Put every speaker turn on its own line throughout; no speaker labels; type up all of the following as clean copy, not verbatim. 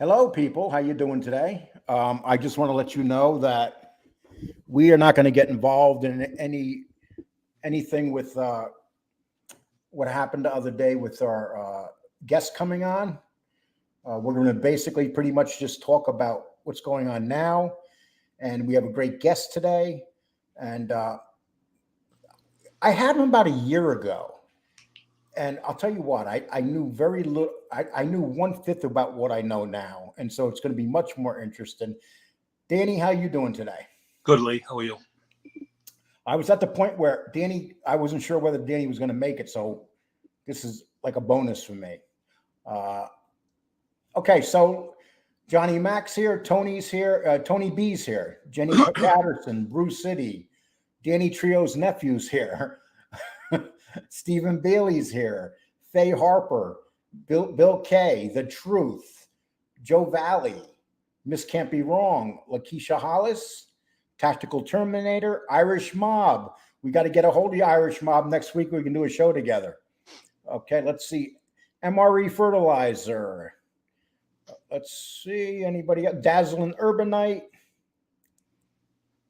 Hello, people. How you doing today? I just want to let you know that we are not going to get involved in anything with what happened the other day with our guest coming on. We're going to basically pretty much just talk about what's going on now, and we have a great guest today. And I had him about a year ago, and I'll tell you what, I knew very little. I knew 1/5 about what I know now, and so it's going to be much more interesting. Danny, how you doing today?
Good, Lee. How are you?
I was at the point where Danny, I wasn't sure whether Danny was going to make it, so this is like a bonus for me. Okay, so Johnny Mac's here, Tony's here, Tony B's here, Jenny Patterson, Bruce City, Danny Trio's nephew's here, Stephen Bailey's here, Faye Harper, Bill K, The Truth, Joe Valley, Miss Can't Be Wrong, Lakeisha Hollis, Tactical Terminator, Irish Mob. We got to get a hold of the Irish Mob next week. We can do a show together. Okay, let's see. MRE Fertilizer. Let's see. Anybody else? Dazzling Urbanite.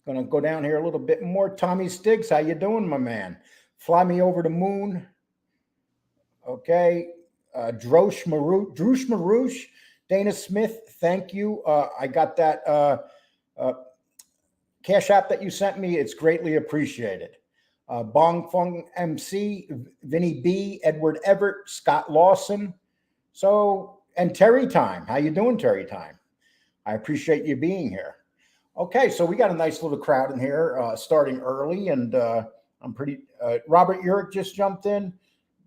Gonna go down here a little bit more. Tommy Stiggs, how you doing, my man? Fly Me Over the Moon. Okay. Drush Marouche. Dana Smith, thank you. I got that Cash App that you sent me. It's greatly appreciated. Bong Fung MC, Vinny B, Edward Everett, Scott Lawson. And Terry Time. How you doing, Terry Time? I appreciate you being here. Okay, so we got a nice little crowd in here, starting early, and I'm pretty. Robert Urick just jumped in.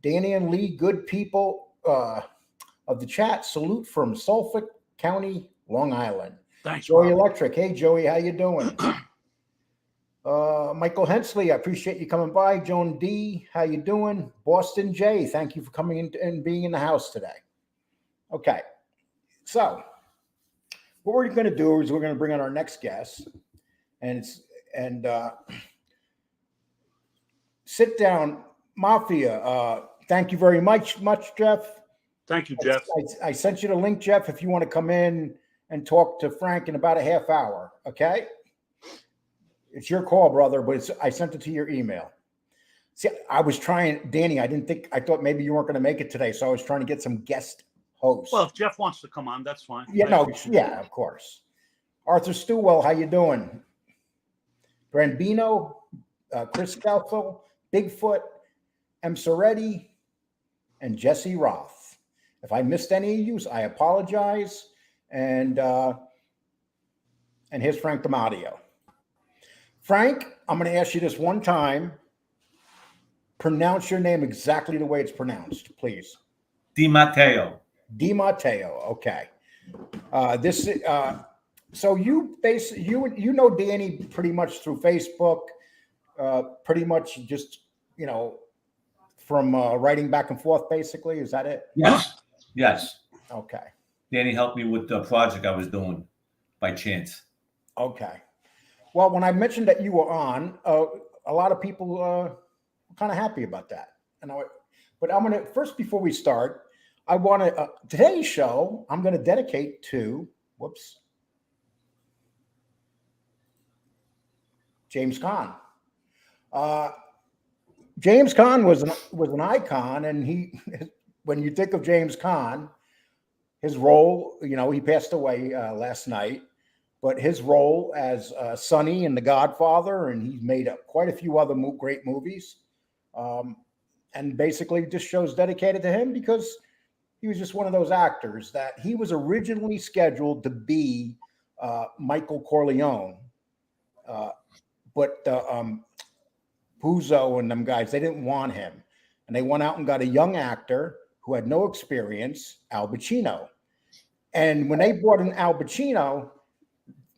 Danny and Lee, good people of the chat. Salute from Suffolk County, Long Island.
Thanks,
Joey
Robert.
Electric. Hey, Joey, how you doing? Michael Hensley, I appreciate you coming by. Joan D, how you doing? Boston J, thank you for coming in and being in the house today. Okay, so what we're going to do is we're going to bring on our next guest, and sit down, Mafia. Thank you very much, Jeff.
Thank you, Jeff.
I sent you the link, Jeff, if you want to come in and talk to Frank in about a half hour. Okay, it's your call, brother, but I sent it to your email. See, I was trying, Danny. I thought maybe you weren't going to make it today, so I was trying to get some guest hosts.
Well, if Jeff wants to come on, that's fine.
Yeah, of course. Arthur Stewell, how you doing? Brambino, Chris Kelthel, Bigfoot, M. Soretti, and Jesse Roth. If I missed any of you, I apologize. And here's Frank Dimatteo. Frank, I'm going to ask you this one time. Pronounce your name exactly the way it's pronounced, please.
Dimatteo.
Dimatteo. Okay. So you know Danny pretty much through Facebook, pretty much just from writing back and forth. Basically, is that it?
Yes.
Okay.
Danny helped me with the project I was doing by chance.
Okay. Well, when I mentioned that you were on, a lot of people were kind of happy about that. But I'm gonna first, before we start, I want to today's show I'm going to dedicate to James Caan. James Caan was an icon, and when you think of James Caan, his role, he passed away last night, but his role as Sonny in The Godfather, and he's made quite a few other great movies, and basically this show's dedicated to him because he was just one of those actors that he was originally scheduled to be Michael Corleone, but Puzo and them guys, they didn't want him, and they went out and got a young actor who had no experience, Al Pacino. And when they brought in Al Pacino,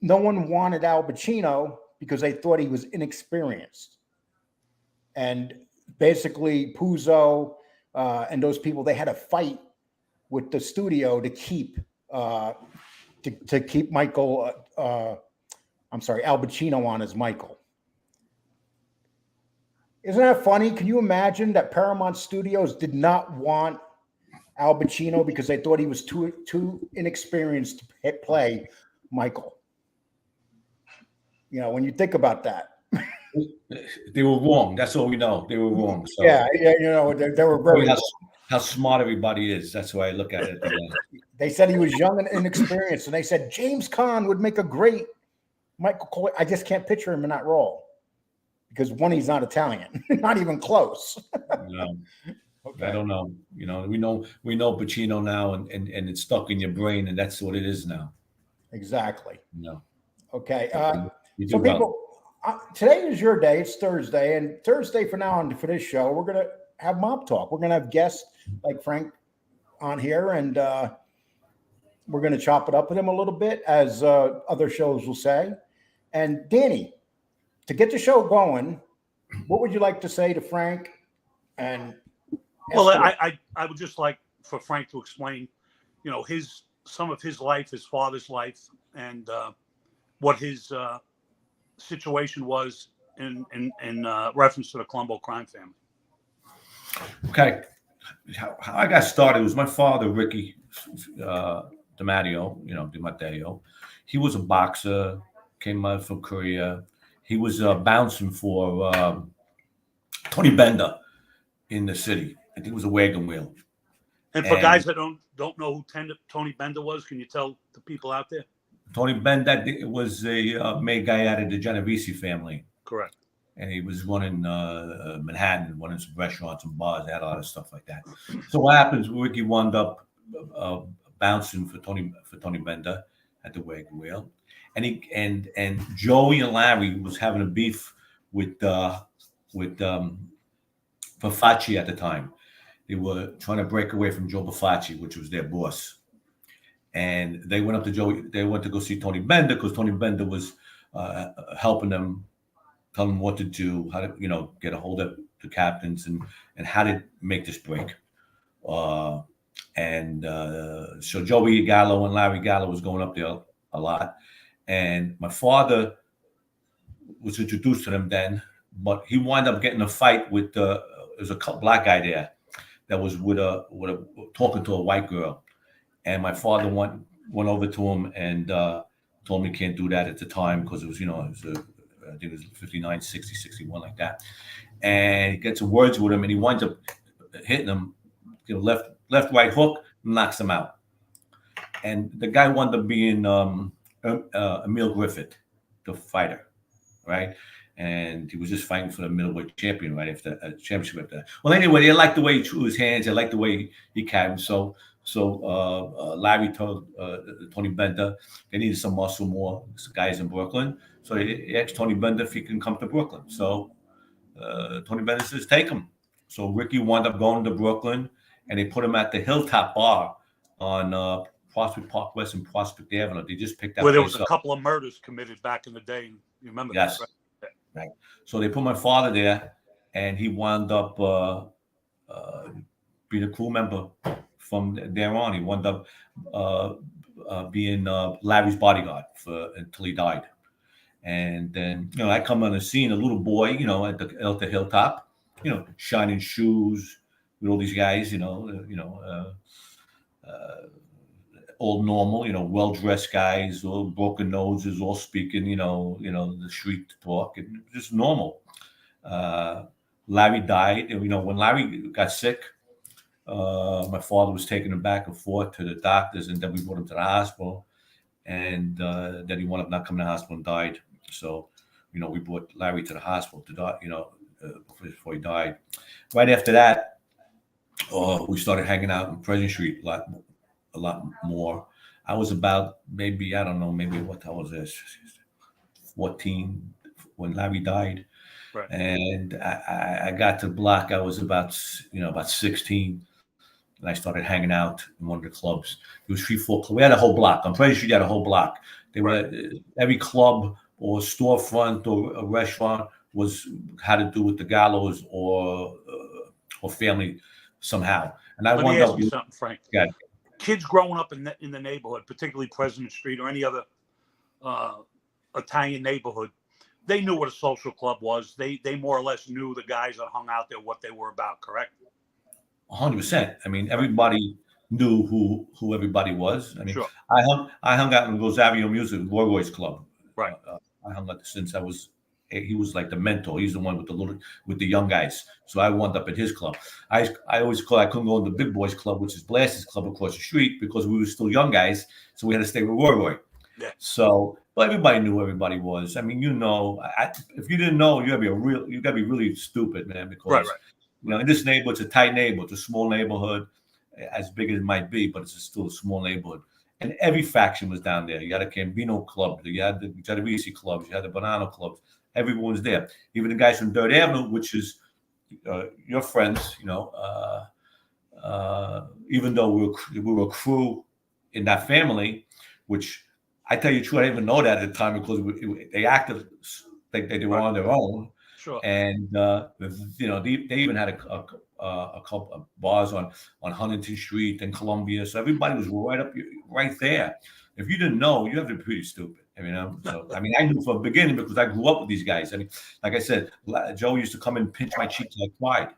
no one wanted Al Pacino because they thought he was inexperienced. And basically Puzo and those people, they had a fight with the studio to keep Michael, Al Pacino on as Michael. Isn't that funny? Can you imagine that Paramount Studios did not want Al Pacino because they thought he was too inexperienced to play Michael. You know, when you think about that.
They were wrong. That's all we know. They were wrong. So
Yeah, you know, they were very.
how smart everybody is. That's why I look at it.
They said he was young and inexperienced, and they said James Caan would make a great Michael Corleone. I just can't picture him in that role because one, he's not Italian, not even close.
No,
Okay.
I don't know. You know, we know Pacino now, and it's stuck in your brain, and that's what it is now.
Exactly.
No.
Okay.
You
So
do well.
people, today is your day. It's Thursday, and Thursday from now on for this show, we're gonna have mob talk. We're gonna have guests like Frank on here, and we're gonna chop it up with him a little bit, as other shows will say. And Danny, to get the show going, what would you like to say to Frank? And
Well, I would just like for Frank to explain, you know, some of his life, his father's life, and what his situation was in reference to the Colombo crime family.
Okay. How I got started was my father, Ricky Dimatteo, Dimatteo. He was a boxer, came out from Korea. He was bouncing for Tony Bender in the city. I think it was a wagon wheel.
And for guys that don't know who Tony Bender was, can you tell the people out there?
Tony Bender was a made guy out of the Genovese family.
Correct.
And he was running Manhattan, running some restaurants and bars, had a lot of stuff like that. So what happens? Ricky wound up bouncing for Tony Bender at the wagon wheel, and Joey and Larry was having a beef with Bafacci at the time. They were trying to break away from Joe Bafacci, which was their boss. And they went up to Joey. They went to go see Tony Bender because Tony Bender was helping them, telling them what to do, how to get a hold of the captains and how to make this break. So Joey Gallo and Larry Gallo was going up there a lot, and my father was introduced to them then, but he wound up getting a fight with there's a black guy there that was with talking to a white girl, and my father went over to him and told him he can't do that at the time because it was I think it was 59, 60, 61, like that. And he gets some words with him, and he winds up hitting him, left, right hook, knocks him out. And the guy wound up being Emil Griffith, the fighter, right? And he was just fighting for the middleweight champion right after a championship after that. Well, anyway, they liked the way he threw his hands. They liked the way he carried him. So Larry told Tony Bender they needed some muscle more. This guy's in Brooklyn. So he asked Tony Bender if he can come to Brooklyn. So Tony Bender says, take him. So Ricky wound up going to Brooklyn, and they put him at the Hilltop Bar on Prospect Park West and Prospect Avenue. They just picked that
where there
place
was a couple of murders committed back in the day. You remember
Yes.
that, right?
Right. So they put my father there, and he wound up being a crew member from there on. He wound up being Larry's bodyguard until he died. And then, I come on the scene, a little boy, at the Hilltop, shining shoes with all these guys, all normal, well-dressed guys, all broken noses, all speaking, the street talk, and just normal. Larry died. And, when Larry got sick, my father was taking him back and forth to the doctors, and then we brought him to the hospital. And then he wound up not coming to the hospital and died. So, we brought Larry to the hospital to die, before he died. Right after that, we started hanging out in Pleasant Street a lot more. I was about maybe what I was 14 when Larry died.
Right.
And I got to the block. I was about 16. And I started hanging out in one of the clubs. It was 3-4 clubs. We had a whole block. I'm pretty sure you had a whole block. They were every club or storefront or a restaurant had to do with the Gallos or family somehow. And I
Let
wound
me ask
up.
you something, Frank.
Yeah.
Kids growing up in the neighborhood, particularly President Street or any other Italian neighborhood, they knew what a social club was. They more or less knew the guys that hung out there, what they were about, correct?
100%. I mean, everybody knew who everybody was. I mean,
Sure.
I hung out in Rosario Music, Roy's Club.
Right.
I hung out since I was. He was like the mentor. He's the one with the young guys. So I wound up at his club. I always call. I couldn't go to the big boys club, which is Blast's club across the street, because we were still young guys. So we had to stay with Roy.
Yeah.
So, but everybody knew who everybody was. I mean, if you didn't know, you gotta be really stupid, man. Because
Right.
in this neighborhood, it's a tight neighborhood, it's a small neighborhood, as big as it might be, but it's still a small neighborhood. And every faction was down there. You had a Cambino club, you had the Genovese clubs, you had the Banana clubs. Everyone was there. Even the guys from Third Avenue, which is your friends, even though we were a crew in that family, which I tell you the truth, I didn't even know that at the time, because they acted like they were on their own.
Sure.
And they even had a couple of bars on Huntington Street and Columbia, so everybody was right there. If you didn't know, you have to be pretty stupid. I mean, I knew from the beginning, because I grew up with these guys. I mean, like I said, Joe used to come and pinch my cheek till I cried.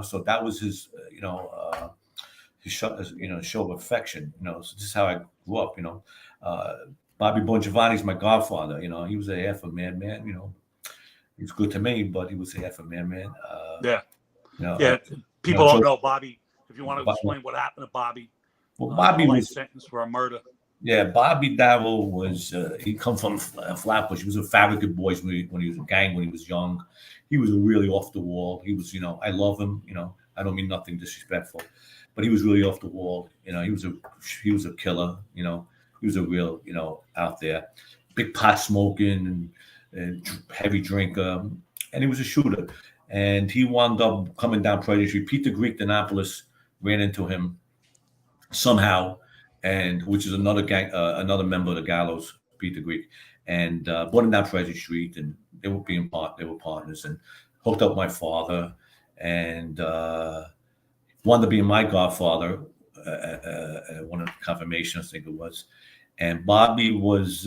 So that was his show of affection. So this is how I grew up. Bobby Bongiovanni's my godfather. He was a half a man. He was good to me, but he was a half a man.
People don't know Bobby. If you want to explain what happened to Bobby,
Bobby was
sentenced for a murder.
Yeah, Bobby Darrell was, he come from Flatbush. He was a Farragut boys when he was a gang when he was young. He was really off the wall. He was, I love him, I don't mean nothing disrespectful, but he was really off the wall. He was a killer, he was a real, out there, big pot smoking and heavy drinker. And he was a shooter. And he wound up coming down Predator Street. Peter Greek, Annapolis, ran into him somehow, and which is another gang, another member of the Gallows, Peter Greek, and brought him down Treasure Street, and they were partners, and hooked up my father, and wanted to be my godfather, one of the confirmations, I think it was, and Bobby was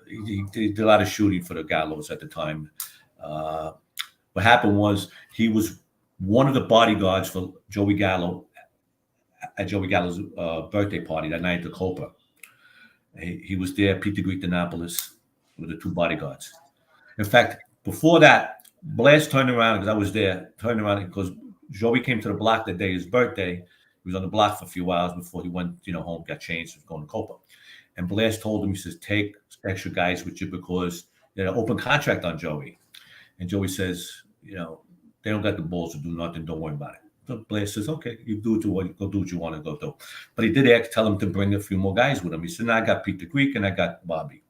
he did a lot of shooting for the Gallows at the time. What happened was he was one of the bodyguards for Joey Gallo at Joey Gallo's birthday party that night at the Copa. He was there, Peter Greek, Annapolis, with the two bodyguards. In fact, before that, Blast turned around, because I was there, because Joey came to the block that day, his birthday. He was on the block for a few hours before he went, home, got changed, was going to Copa. And Blast told him, he says, take extra guys with you, because they had an open contract on Joey. And Joey says, they don't got the balls to do nothing, don't worry about it. So Blair says, okay, go do what you want to go do. But he did tell him to bring a few more guys with him. He said, no, I got Peter Greek and I got Bobby.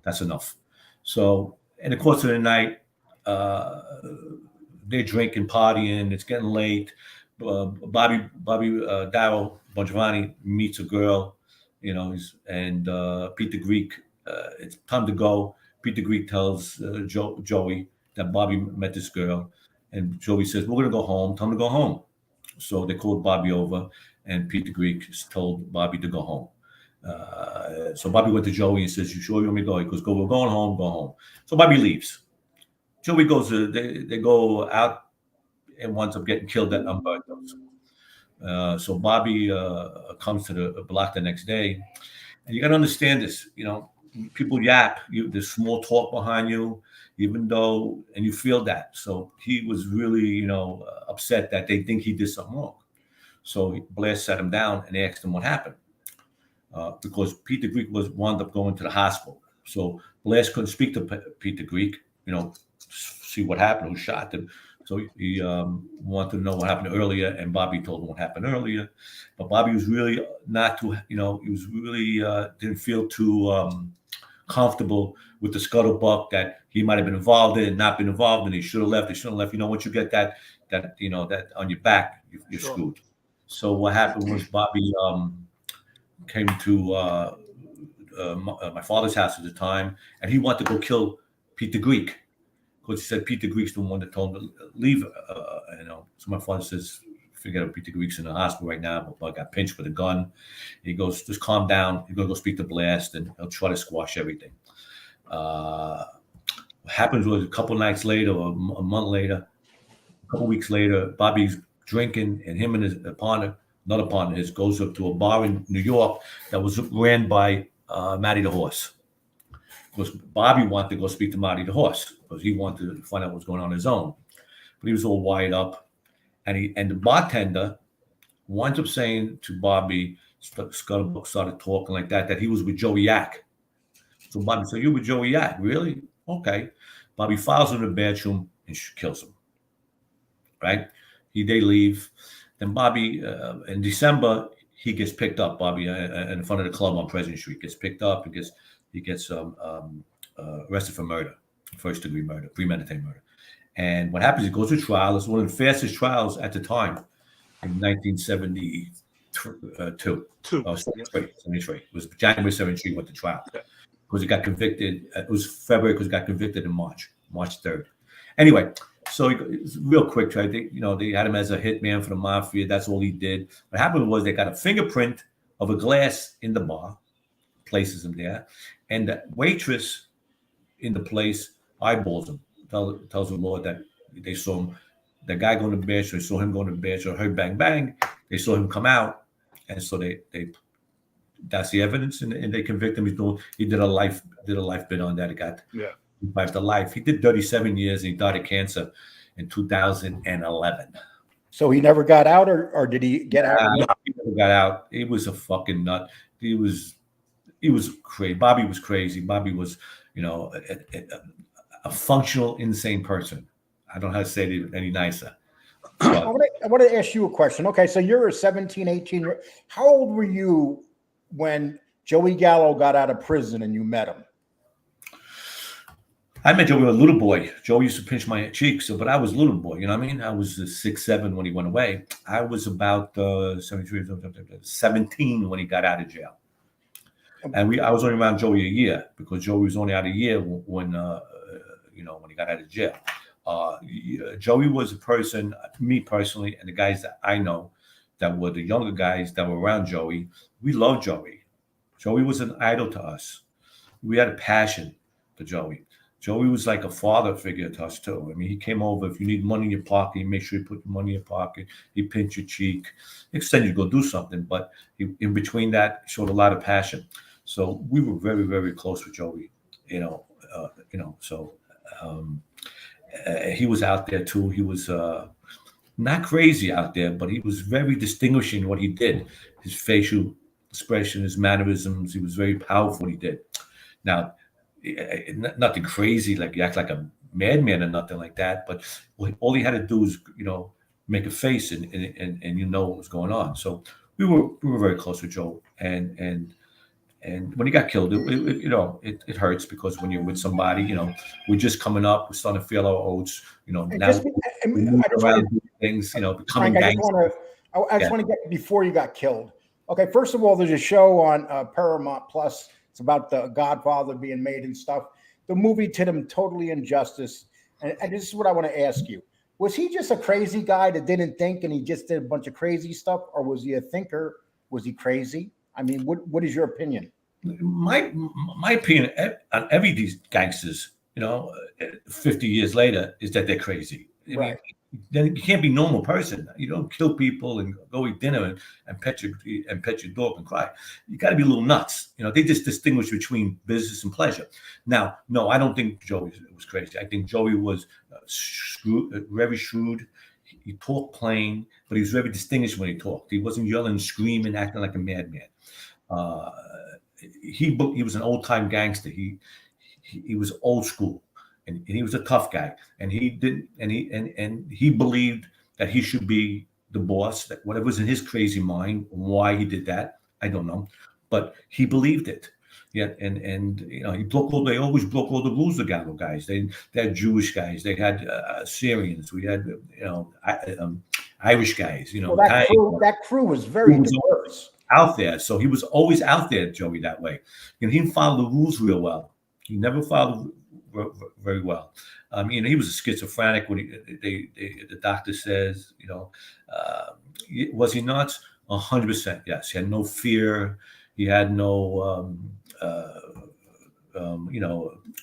That's enough. So in the course of the night, they're drinking, partying, it's getting late. Bobby Darrell Bongiovanni meets a girl, and Peter Greek, it's time to go. Peter Greek tells Joey that Bobby met this girl, and Joey says, we're going to go home. Tell him to go home. So they called Bobby over, and Peter Greek told Bobby to go home. So Bobby went to Joey and says, you sure you want me to go? He goes, go, we're going home, go home. So Bobby leaves. Joey goes, they go out and winds up getting killed at Umberto's. So Bobby comes to the block the next day. And you got to understand this, people yap, there's small talk behind you, even though, and you feel that. So he was really, upset that they think he did something wrong. So Blair sat him down and asked him what happened. Because Peter Greek wound up going to the hospital. So Blair couldn't speak to Peter Greek, see what happened, who shot him. So he wanted to know what happened earlier, and Bobby told him what happened earlier. But Bobby was really not too, he was really didn't feel too comfortable with the scuttlebutt that he might have been involved in, not been involved in. He should have left. He shouldn't have left. Once you get that on your back, you're
Sure.
screwed. So what happened was Bobby came to my father's house at the time, and he wanted to go kill Peter Greek, because he said Peter Greek's the one that told him to leave. So my father says, forget it, Peter Greek's in the hospital right now, but I got pinched with a gun. He goes, just calm down. You're going to go speak to Blast, and he'll try to squash everything. What happens was a couple nights later, or a month later, a couple weeks later, Bobby's drinking, and him and his partner another partner of his, goes up to a bar in New York that was ran by Matty the Horse. Because Bobby wanted to go speak to Matty the Horse because he wanted to find out what was going on his own. But he was all wired up. And the bartender winds up saying to Bobby, Scuttlebook started talking like that he was with Joey Yak. So Bobby said, "You with Joey Yak? Really? Okay." Bobby files him in the bathroom and kills him. Right? They leave. Then Bobby, in December, he gets picked up. Bobby, in front of the club on President Street, gets picked up. He gets arrested for murder, first-degree murder, premeditated murder. And what happens? He goes to trial. It's one of the fastest trials at the time in 1972. 73. It was January 73 went to trial because he got convicted. It was February because he got convicted in March 3rd. Anyway, so it's real quick. Right? They had him as a hitman for the Mafia. That's all he did. What happened was they got a fingerprint of a glass in the bar, places him there, and the waitress in the place eyeballs him. Tells the Lord that they saw him, the guy going to the bathroom, they saw him going to the bathroom, heard bang bang, they saw him come out, and so they that's the evidence, and they convict him. He did a life bid on that. He got survived the life. He did 37 years, and he died of cancer in 2011.
So he never got out, or did he get out?
He never got out. He was a fucking nut. He was crazy. Bobby was crazy. Bobby was, a functional, insane person. I don't know how to say it any nicer.
I want to ask you a question. Okay, so you're a 17, 18. How old were you when Joey Gallo got out of prison and you met him?
I met Joey as a little boy. Joey used to pinch my cheeks, but I was a little boy. You know what I mean? I was 6, 7 when he went away. I was about 17 when he got out of jail. And I was only around Joey a year because Joey was only out a year when he got out of jail. Joey was a person, me personally, and the guys that I know that were the younger guys that were around Joey, we loved Joey. Joey was an idol to us. We had a passion for Joey. Joey was like a father figure to us too. I mean, he came over. If you need money in your pocket, he made sure you put the money in your pocket. He pinched your cheek. He said you'd go do something, but in between that, showed a lot of passion. So we were very, very close with Joey. He was out there too. He was not crazy out there, but he was very distinguishing what he did. His facial expression, his mannerisms. He was very powerful what he did. Now, nothing crazy, like you act like a madman or nothing like that. But all he had to do was, make a face and what was going on. So we were very close with Joe. And when he got killed, it hurts because when you're with somebody, we're just coming up, we're starting to feel our oats, now we move around things, becoming gangsters.
I just want to get before you got killed. Okay, first of all, there's a show on Paramount Plus. It's about the Godfather being made and stuff. The movie did him totally injustice. And this is what I want to ask you. Was he just a crazy guy that didn't think and he just did a bunch of crazy stuff? Or was he a thinker? Was he crazy? I mean, what is your opinion?
My opinion on every of these gangsters, 50 years later, is that they're crazy. I mean, then you can't be a normal person. You don't kill people and go eat dinner and pet your dog and cry. You got to be a little nuts. They just distinguish between business and pleasure. Now, no, I don't think Joey was crazy. I think Joey was very shrewd. He talked plain, but he was very distinguished when he talked. He wasn't yelling, screaming, acting like a madman. He was an old time gangster. He was old school. And he was a tough guy, and he believed that he should be the boss. That whatever was in his crazy mind, why he did that, I don't know, but he believed it. Yeah, and he broke all. They always broke all the rules. The Gallo guys. They had Jewish guys. They had Syrians. We had Irish guys.
Well, that crew was very diverse
out there. So he was always out there, Joey, that way. He didn't follow the rules real well. He never followed very well. He was a schizophrenic. When the doctor says, was he nuts? 100%. Yes. He had no fear. He had no,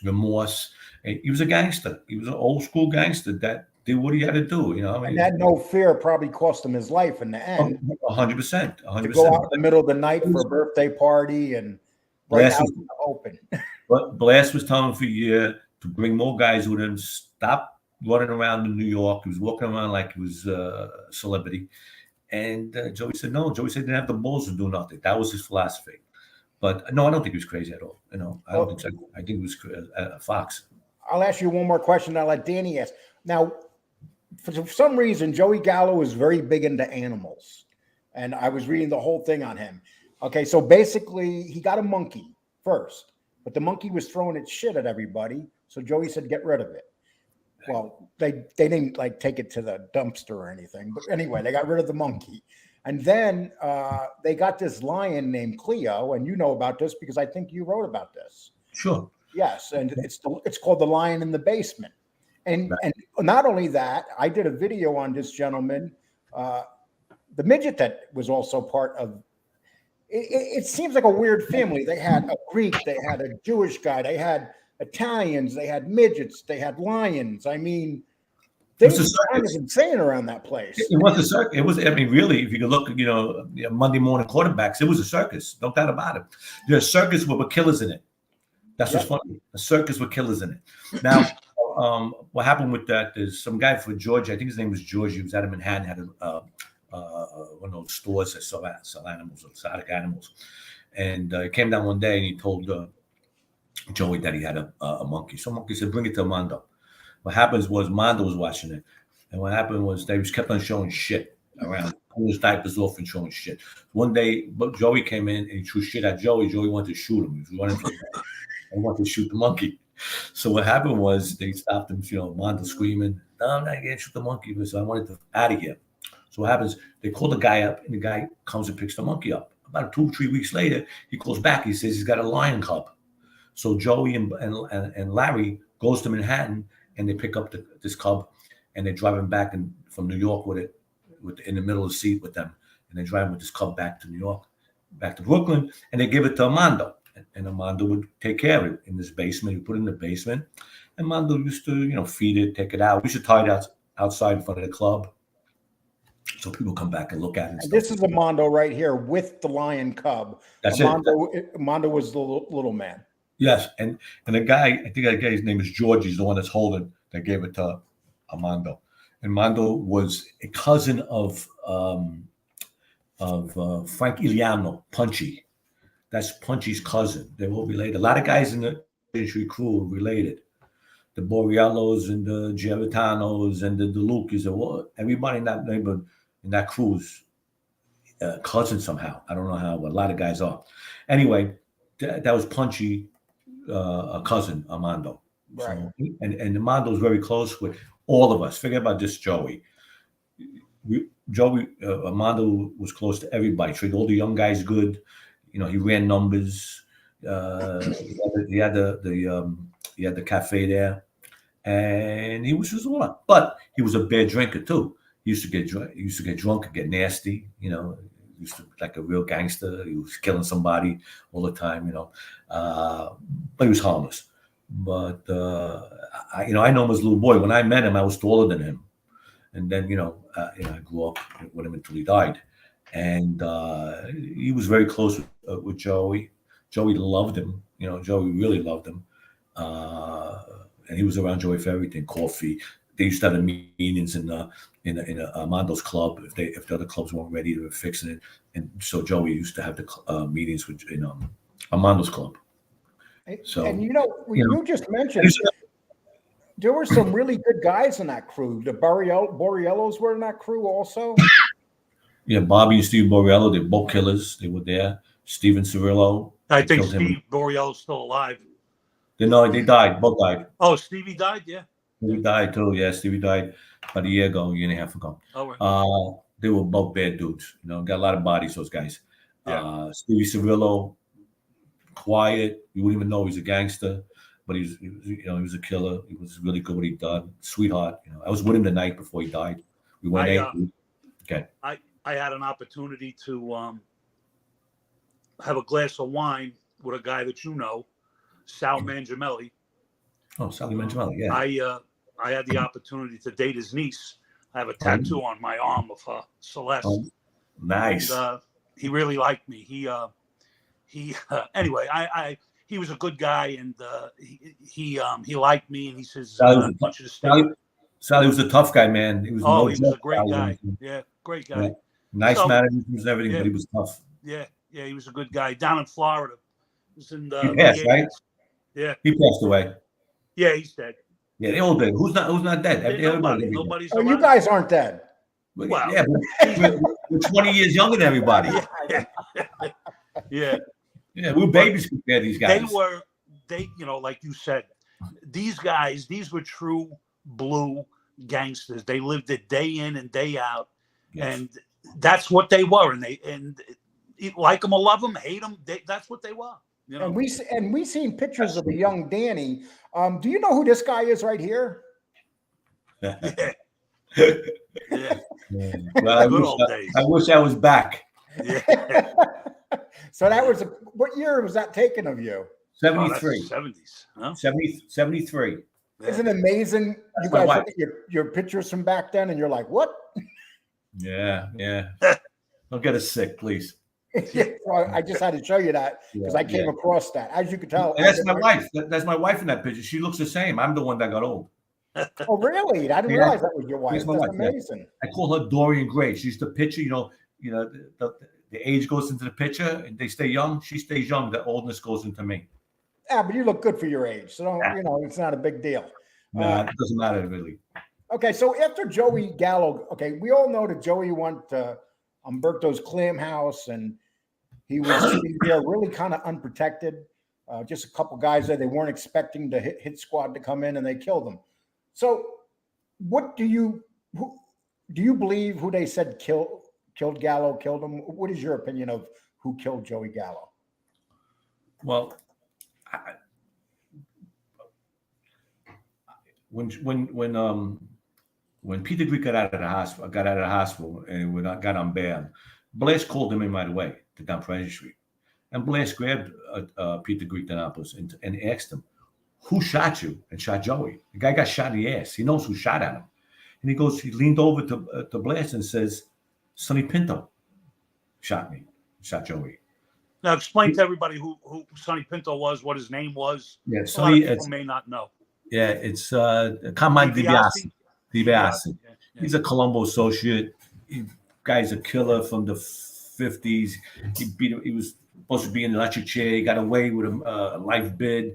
remorse. He was a gangster. He was an old school gangster that did what he had to do. You know, I
And
mean,
that no fear probably cost him his life in the end.
100%,
To go
100%.
out in the middle of the night for a birthday party and right
Blast
out
was,
in the open.
but Blast was telling him for a year to bring more guys with him. Stop running around in New York. He was walking around like he was a celebrity. And Joey said no. Joey said he didn't have the balls to do nothing. That was his philosophy. But no, I don't think he was crazy at all. You know, I don't think so. I think he was a fox.
I'll ask you one more question. I'll let Danny ask. Now, for some reason, Joey Gallo is very big into animals. And I was reading the whole thing on him. Okay, so basically, he got a monkey first, but the monkey was throwing its shit at everybody. So Joey said, get rid of it. Well, they didn't like take it to the dumpster or anything. But anyway, they got rid of the monkey. And then they got this lion named Cleo. And you know about this because I think you wrote about this.
Sure.
Yes, and it's called The Lion in the Basement. And not only that, I did a video on this gentleman, the midget that was also part of it seems like a weird family. They had a Greek, they had a Jewish guy, they had Italians, they had midgets, they had lions. I mean, things were kind of insane around that place.
It was a circus. It was, I mean, really, if you could look, you know, Monday morning quarterbacks, it was a circus. No doubt about it. There's a circus with killers in it. That's what's funny. A circus with killers in it. Now, what happened with that is some guy from Georgia, I think his name was George. He was out of Manhattan, had one of those stores that sell animals, exotic animals. And he came down one day and he told Joey that he had a monkey. So monkey said, bring it to Mondo. What happens was Mondo was watching it. And what happened was they just kept on showing shit around, pulling his diapers off and showing shit. One day, Joey came in and he threw shit at Joey. Joey wanted to shoot him. He was running from him. He wanted to shoot the monkey. So what happened was they stopped him, you know, Mondo screaming, no, I'm not going to shoot the monkey. So I wanted to out of here. So what happens, they call the guy up and the guy comes and picks the monkey up. About 2 or 3 weeks later, he calls back. He says he's got a lion cub. So Joey and Larry goes to Manhattan and they pick up this cub and they drive him back from New York with it, in the middle of the seat with them. And they drive with this cub back to New York, back to Brooklyn, and they give it to Armando. And Armando would take care of it in this basement. He put it in the basement. And Armando used to, you know, feed it, take it out. We used to tie it outside in front of the club. So people come back and look at it.
And this is Armando right here with the lion cub.
That's
Armando was the little man.
Yes, and the guy, I think that guy's name is George. He's the one that's holding. That gave it to Armando. And Armando was a cousin of Frank Iliano, Punchy. That's Punchy's cousin. They're all related. A lot of guys in the Trio crew are related. The Borriellos and the Giavitanos and the DeLucas. Everybody in that neighborhood, in that crew is cousin somehow. I don't know how, but a lot of guys are. Anyway, that was Punchy, a cousin, Armando.
Right.
So, and Armando's very close with all of us. Forget about this Joey. Armando was close to everybody. Treated all the young guys good. You know, he ran numbers. He had the cafe there, and he was just a lot. But he was a bad drinker too. He used to get drunk and get nasty. You know, he used to like a real gangster. He was killing somebody all the time. You know, but he was harmless. But I know him as a little boy. When I met him, I was taller than him, and then I grew up with him until he died. And he was very close with Joey. Joey loved him. You know, Joey really loved him. And he was around Joey for everything. Coffee. They used to have meetings in Armando's club. If the other clubs weren't ready, they were fixing it. And so Joey used to have the meetings in Armando's club. So,
and you just mentioned there were some really good guys in that crew. The Borriellos were in that crew also.
Yeah, Bobby and Steve Borriello, they're both killers. They were there. Steven Cirillo.
I think Steve Borriello's still alive.
They died. Both died.
Oh, Stevie died, yeah.
Stevie died too. Yeah, Stevie died about a year and a half ago.
Oh, right.
They were both bad dudes. You know, got a lot of bodies, those guys.
Yeah.
Stevie Cirillo, quiet. You wouldn't even know he's a gangster, but he was a killer. He was really good what he'd done. Sweetheart. You know, I was with him the night before he died. We went okay.
I had an opportunity to have a glass of wine with a guy that you know, Sal Mangiamelli.
Oh, Sal Mangiamelli, yeah.
I had the opportunity to date his niece. I have a tattoo on my arm of her, Celeste.
Oh, nice.
And, he really liked me. Anyway, he was a good guy, and he liked me, and he says, I want you to stay.
Sally was a tough guy, man. He was
he was a great guy. Yeah, great guy.
Yeah. Nice mannerisms and everything, but he was tough.
Yeah, he was a good guy. Down in Florida. He was in
he passed, right?
Yeah.
He passed away.
Yeah, he's dead.
Yeah, they all dead. Who's not dead?
Nobody's
Oh, you guys aren't dead.
Well, yeah, but we're 20 years younger than everybody.
Yeah.
Yeah, we're babies compared to these guys.
They like you said, these guys, these were true blue gangsters. They lived it day in and day out. Yes. And that's what they were. And like them or love them, hate them. That's what they were. You know?
And we seen pictures of a young Danny. Do you know who this guy is right here?
Yeah.
Well, I wish I was back.
Yeah.
So that was what year was that taken of you?
73.
70s. Huh?
73.
Isn't it amazing?
That's
you guys look at your pictures from back then, and you're like, what?
Yeah. Don't get us sick, please.
Well, I just had to show you that because I came across that. As you can tell,
and that's my wife. That's my wife in that picture. She looks the same. I'm the one that got old.
Oh, really? I didn't realize that was your wife. That's amazing.
I call her Dorian Gray. She's the picture. The age goes into the picture, and they stay young. She stays young. The oldness goes into me.
Yeah, but you look good for your age, so it's not a big deal.
No, it doesn't matter really.
Okay, so after Joey Gallo, we all know that Joey went to Umberto's Clam House, and he was sitting there really kind of unprotected. Just a couple guys there. They weren't expecting the hit squad to come in, and they killed him. So, what do you believe who they said killed Gallo, killed him? What is your opinion of who killed Joey Gallo?
Well, when Peter Greek got out of the hospital and got on bail, Blaise called him in right away to down Fraser Street, and Blaise grabbed Peter Greek and asked him, "Who shot you?" and shot Joey. The guy got shot in the ass. He knows who shot at him, and he leaned over to Blaise and says, "Sonny Pinto shot me, shot Joey."
Now explain to everybody who Sonny Pinto was, what his name was.
Yeah, Sonny.
People may not know.
Yeah, it's Carmine DiBiase. DiBiase. Yeah. He's a Colombo associate. Guy's a killer from the 50s. He was supposed to be in the electric chair. He got away with a life bid.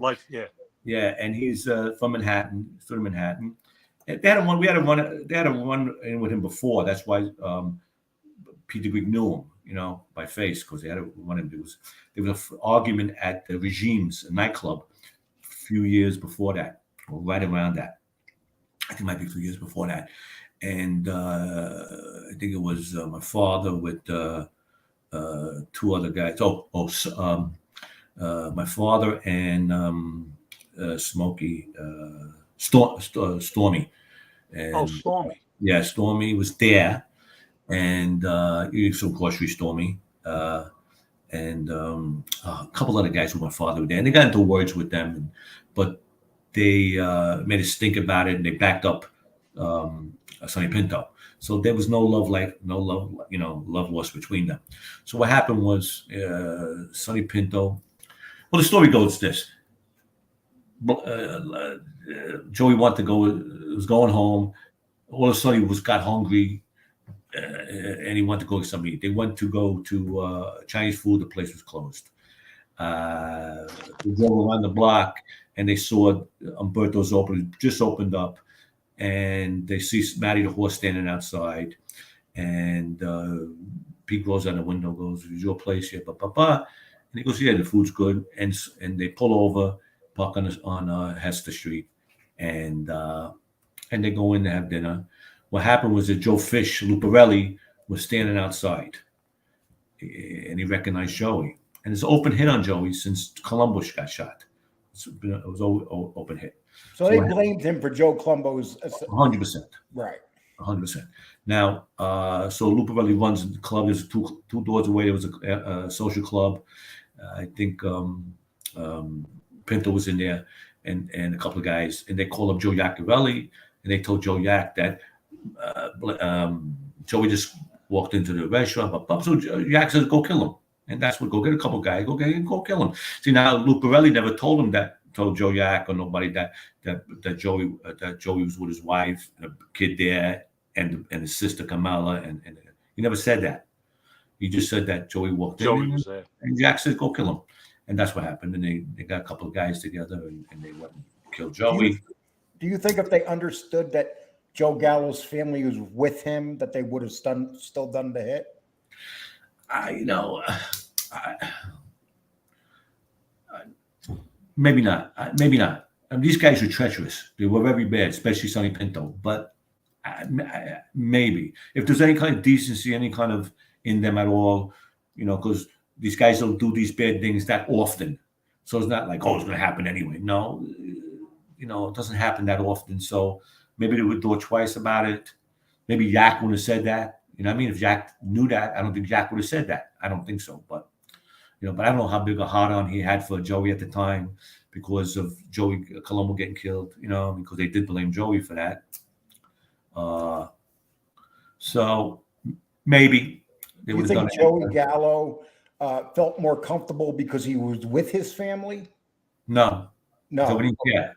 Yeah, and he's from Manhattan. He's from Manhattan. And they had a run in with him before. That's why Peter Greek knew him, by face, because they had a run in. There was an argument at the Regimes, a nightclub, a few years before that, or right around that. I think it might be a few years before that. And I think it was my father with two other guys. My father and Smokey, Stormy. And,
Stormy.
Yeah, Stormy was there. And of course, Stormy. And a couple other guys with my father were there. And they got into words with them. But they made a stink about it, and they backed up Sonny Pinto. So there was no love lost between them. So what happened was Sonny Pinto. Well, the story goes this: Joey wanted to go, was going home. All of a sudden, he got hungry, and he wanted to go to something to eat. They went to go to Chinese food. The place was closed. They drove around the block, and they saw Umberto's just opened up, and they see Matty the horse standing outside, and Pete goes out the window, goes, "Is your place here?" And he goes, "Yeah, the food's good." And they pull over, park on Hester Street, and they go in to have dinner. What happened was that Joe Fish Luparelli was standing outside, and he recognized Joey. And it's an open hit on Joey since Colombo got shot. It was open hit.
So they blamed him for Joe Colombo's
100%.
Right.
100%. Now, so Luparelli runs the club. There's two doors away. There was a social club. I think Pinto was in there, and a couple of guys. And they call up Joe Iacarelli. and they told Joe Yak that Joey just walked into the restaurant, but so Yak says, "Go kill him," and that's what. Go get a couple guys, go kill him. See, now Lucarelli never told Joe Yak or nobody that Joey was with his wife and a kid there and his sister Kamala, and he never said that. He just said that Joey walked in
was there.
and Jack said, "Go kill him," and that's what happened. And they got a couple of guys together and they went and killed Joey.
Do you think if they understood that Joe Gallo's family was with him, that they would have still done the hit?
Maybe not. Maybe not. These guys were treacherous. They were very bad, especially Sonny Pinto. But maybe if there's any kind of decency, any kind of in them at all, because these guys don't do these bad things that often. So it's not like, oh, it's going to happen anyway. No, it doesn't happen that often. So maybe they would thought twice about it. Maybe Yak would have said that. You know what I mean? If Yak knew that, I don't think Yak would have said that. I don't think so. But but I don't know how big a hard on he had for Joey at the time because of Joey Colombo getting killed, because they did blame Joey for that. So maybe they would have done it.
Do you think Joey Gallo felt more comfortable because he was with his family?
No. Joey didn't care.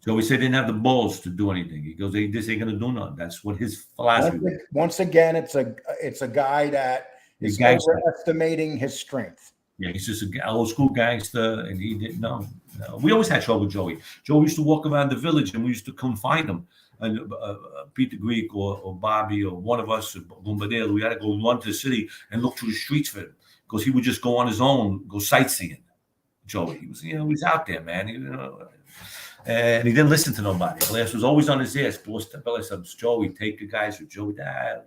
Joey said he didn't have the balls to do anything. He goes, "This ain't gonna do nothing." That's what his philosophy was.
Once again, it's a guy that is overestimating his strength. Yeah,
he's just an old school gangster, and he didn't know. No. We always had trouble with Joey. Joey used to walk around the village, and we used to come find him. And Pete the Greek or Bobby or one of us, Bombadil, we had to go run to the city and look through the streets for him because he would just go on his own, go sightseeing. Joey, he was, he's out there, man. And he didn't listen to nobody. Glass was always on his ass. Joey, take the guys with Joey. I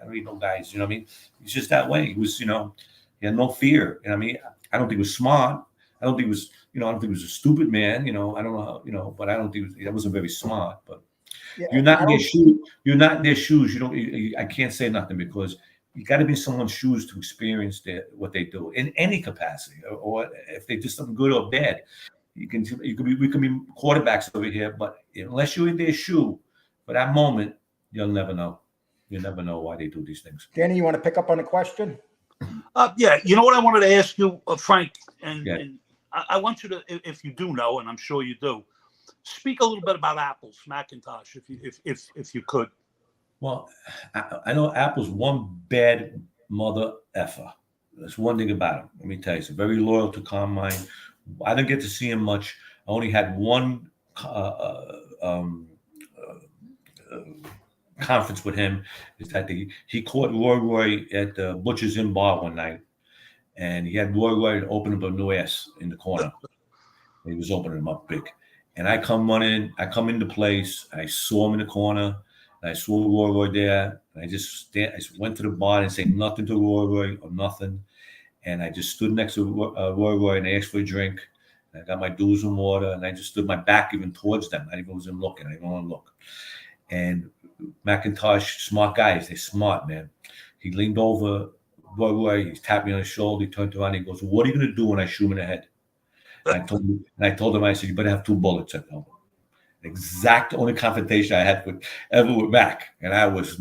don't need no guys. You know what I mean? He's just that way. He was, he had no fear. You know what I mean? I don't think he was smart. I don't think he was, I don't think he was a stupid man. I don't know, but I don't think he wasn't very smart. But you're not in their shoes. You're not in their shoes. I can't say nothing because you got to be in someone's shoes to experience what they do in any capacity, or if they do something good or bad. We can be quarterbacks over here, but unless you're in their shoe for that moment, you'll never know. You'll never know why they do these things.
Danny, you want to pick up on a question?
Yeah, you know what I wanted to ask you, Frank, and I want you to, if you do know, and I'm sure you do, speak a little bit about Apple's Macintosh, if you could.
Well, I know Apple's one bad mother effer. That's one thing about him. Let me tell you, he's very loyal to Carmine. I didn't get to see him much. I only had one conference with him. Is that he caught Roy at the Butcher's Inn bar one night, and he had Roy open up a new ass in the corner. He was opening him up big, and I come into place. I saw him in the corner, and I saw Roy there. And I went to the bar and said nothing to Roy or nothing. And I just stood next to Roy and I asked for a drink. And I got my dues and water, and I just stood my back even towards them. I didn't even looking. I didn't want to look. And Macintosh, smart guys, they're smart, man. He leaned over Roy, he tapped me on the shoulder, he turned around, he goes, "What are you going to do when I shoot him in the head?" And I told him, I said, "You better have 2 bullets at home." Exact only confrontation I had ever with Mac, and I was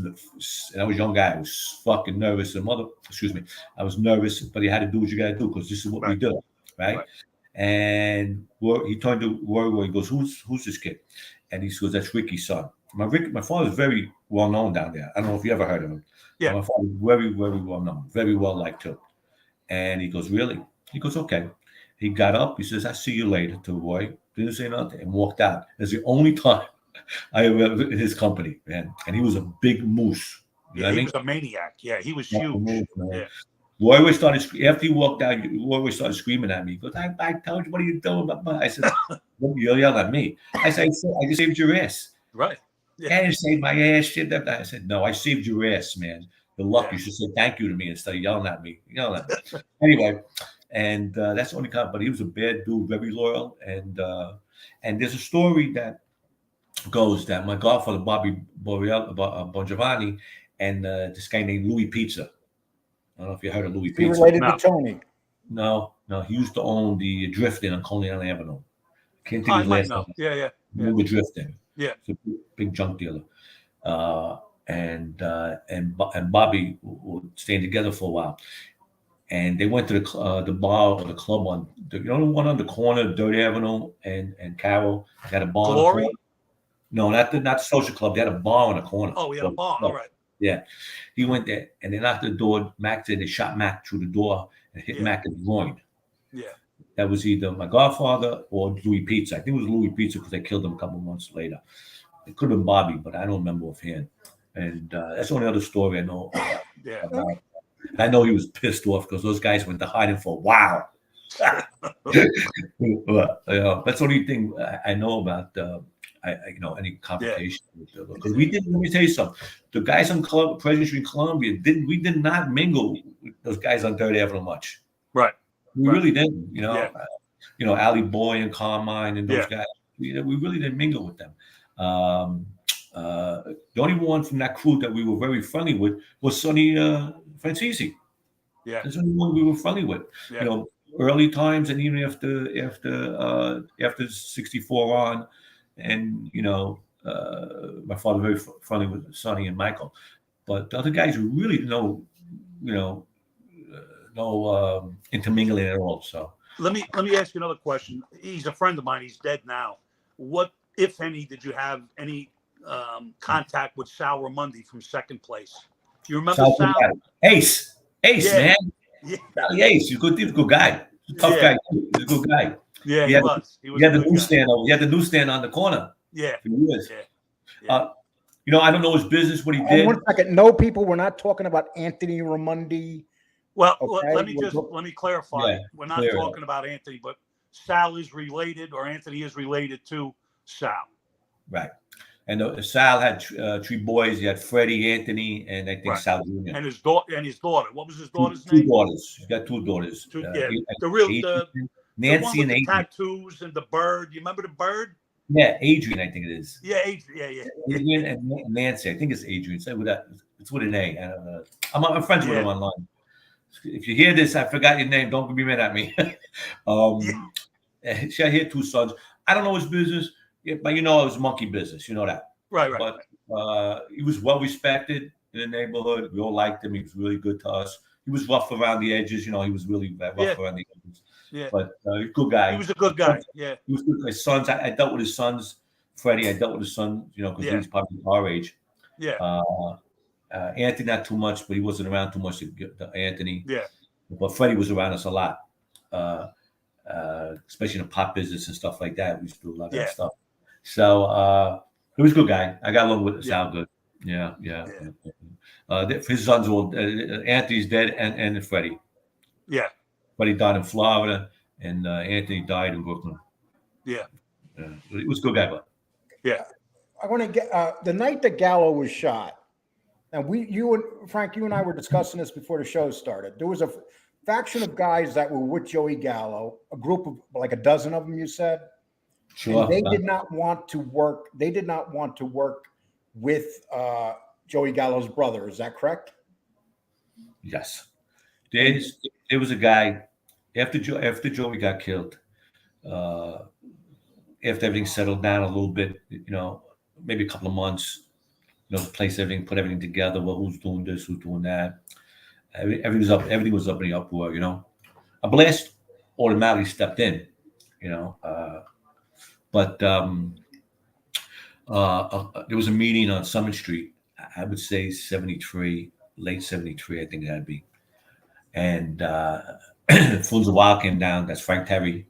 a young guy. I was fucking nervous. I was nervous, but you had to do what you got to do because this is what we do, right? And he turned to Roy. He goes, "Who's this kid?" And he goes, "That's Ricky's son." My father's very well known down there. I don't know if you ever heard of him. Yeah, my father's very, very well known, very well liked too. And he goes, "Really?" He goes, "Okay." He got up. He says, "I'll see you later," to Roy. Didn't say nothing and walked out. It's the only time I ever in his company, man. And he was a big moose.
He was a maniac. Yeah, he was huge. Moose,
yeah. Roy always started after he walked out. Roy always started screaming at me. He goes, "I told you, what are you doing?" I said, "You're yelling at me." I said, "I just saved your ass."
Right. Yeah.
"And you saved my ass." Shit. I said, "No, I saved your ass, man. You're lucky. You should say thank you to me instead of yelling at me." Anyway. And that's the only kind. But he was a bad dude, very loyal. And there's a story that goes that my godfather Bobby Bongiovanni and this guy named Louis Pizza. I don't know if you heard of Louis Pizza.
He related to Tony.
No, he used to own the Drift Inn on Coney Island Avenue. Can't think of his last name.
Yeah.
The Drift Inn.
Yeah.
He's a big junk dealer. And Bobby were staying together for a while. And they went to the bar or the club on the one on the corner, Dirt Avenue and Carroll. They had a bar on the corner.
Glory?
No, not the social club. They had a bar on the corner.
Oh, we had a bar. All right.
Yeah. He went there and they knocked the door. Mac said they shot Mac through the door and hit Mac in the groin.
Yeah.
That was either my godfather or Louis Pizza. I think it was Louis Pizza because they killed him a couple months later. It could have been Bobby, but I don't remember offhand. And that's the only other story I know.
Yeah.
I know he was pissed off because those guys went to hiding for a while. That's the only thing I know about. Any complications. Because we didn't. Let me tell you something. The guys on President Street, Columbia, we did not mingle with those guys on Third Avenue much.
Right.
We really didn't. Ali Boy and Carmine and those guys. We really didn't mingle with them. The only one from that crew that we were very friendly with was Sonny Francisi.
Yeah.
That's the only one we were friendly with.
Yeah.
Early times and even after 64 on, and my father very friendly with Sonny and Michael, but the other guys were really no intermingling at all. So
let me ask you another question. He's a friend of mine. He's dead now. What, if any, did you have any contact with Sal Ramundi from Second Place? Do you remember Sal?
Ace, man.
Yeah.
Ace, he's a good guy. He's a tough guy. He's a good guy.
Yeah, he was.
He had the newsstand over. He had the newsstand on the corner.
Yeah.
For years. Yeah. I don't know his business, what he did.
1 second. No, people, we're not talking about Anthony Ramundi.
Well,
okay?
let me clarify.
Yeah,
we're not talking about Anthony, but Sal is related, or Anthony is related to Sal.
Right. And Sal had 3 boys. He had Freddie, Anthony, and I think Sal Jr.
And his daughter. What was his daughter's
name?
2
daughters. He's got 2 daughters.
Nancy and Adrian. Tattoos and the bird. You remember the bird?
Yeah, Adrian, I think it is.
Yeah, Adrian. Yeah.
Adrian and Nancy. I think it's Adrian. It's with an A. I'm friends with him online. If you hear this, I forgot your name. Don't be mad at me. She had 2 sons. I don't know his business, but it was monkey business. You know that.
Right.
But he was well respected in the neighborhood. We all liked him. He was really good to us. He was rough around the edges. He was really rough around the edges. Yeah. But he's a good guy.
He was a good guy. Yeah.
He was good. His sons, I dealt with his sons. Freddie, I dealt with his son, because he was probably our age.
Yeah.
Anthony, not too much, but he wasn't around too much to Anthony.
Yeah.
But Freddie was around us a lot, especially in the pop business and stuff like that. We used to do a lot of that stuff. So he was a good guy. I got along with Sal good. Yeah. His sons were Anthony's dead and Freddie.
Yeah.
Freddie died in Florida, and Anthony died in Brooklyn.
Yeah.
He was a good guy, but.
Yeah.
I want to get the night that Gallo was shot. And Frank, you and I were discussing this before the show started. There was a faction of guys that were with Joey Gallo, a group of like a dozen of them, you said.
Sure.
And they did not want to work. They did not want to work with Joey Gallo's brother. Is that correct?
Yes. There was a guy after Joey got killed. After everything settled down a little bit, maybe a couple of months, place everything, put everything together. Well, who's doing this? Who's doing that? Everything was up in the uproar. A blast automatically stepped in. But there was a meeting on Summit Street. I would say 73, late 73, I think that'd be. And Funza Wild came down. That's Frank Terry.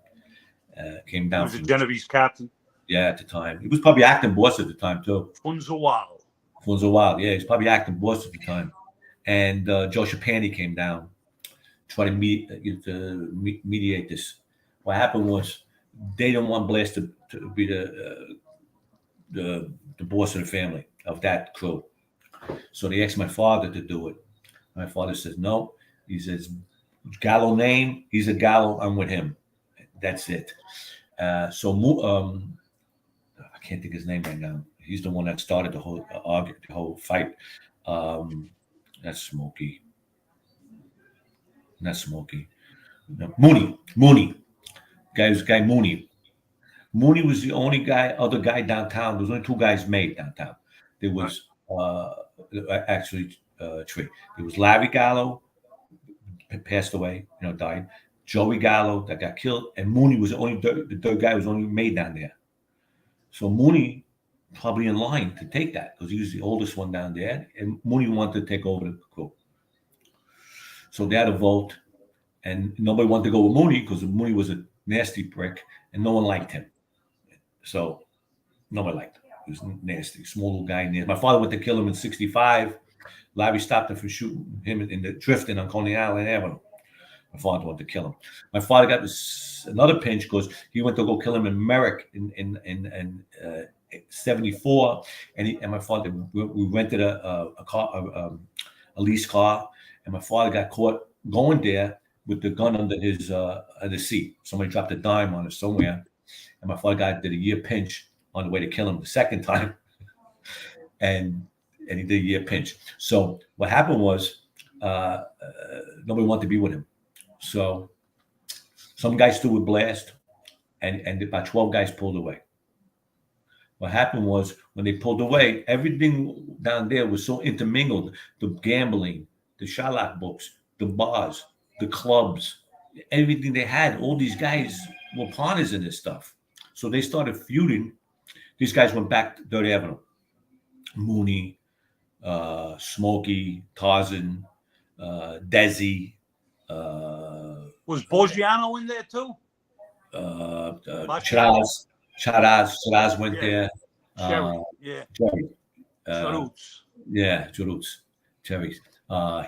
Came down.
He was a Genovese captain.
Yeah, at the time. He was probably acting boss at the time, too.
Funza Wild,
yeah. He's probably acting boss at the time. And Joe Shapani came down to try to mediate this. What happened was they didn't want Blast to be the boss of the family of that crew. So they asked my father to do it. My father says, no. He says, Gallo name, he's a Gallo, I'm with him. That's it. I can't think of his name right now. He's the one that started the whole fight. That's Smokey. Not Smokey. No, Mooney. Guy Mooney. Mooney was the only other guy downtown. There was only two guys made downtown. There was actually three. There was Larry Gallo, passed away, died. Joey Gallo that got killed, and Mooney was the third guy who was only made down there. So Mooney probably in line to take that because he was the oldest one down there, and Mooney wanted to take over the crew. So they had a vote, and nobody wanted to go with Mooney because Mooney was a nasty prick, and no one liked him. So nobody liked him. He was nasty, small little guy. My father went to kill him in '65. Larry stopped him from shooting him in the drifting on Coney Island Avenue. My father wanted to kill him. My father got another pinch because he went to go kill him in Merrick in '74, and my father, we rented a car, a lease car, and my father got caught going there with the gun under his the seat. Somebody dropped a dime on it somewhere, and my father did a year pinch on the way to kill him the second time, and he did a year pinch. So what happened was nobody wanted to be with him. So some guys threw a blast, and about 12 guys pulled away. What happened was when they pulled away, everything down there was so intermingled. The gambling, the Shylock books, the bars, the clubs, everything they had, all these guys were partners in this stuff. So they started feuding. These guys went back to Third Avenue. Mooney, Smokey, Tarzan, Desi.
Was Borgiano in there too?
Charaz went there.
Cherry, yeah.
Cherry.
Charoots.
Yeah, Charoots. Cherries.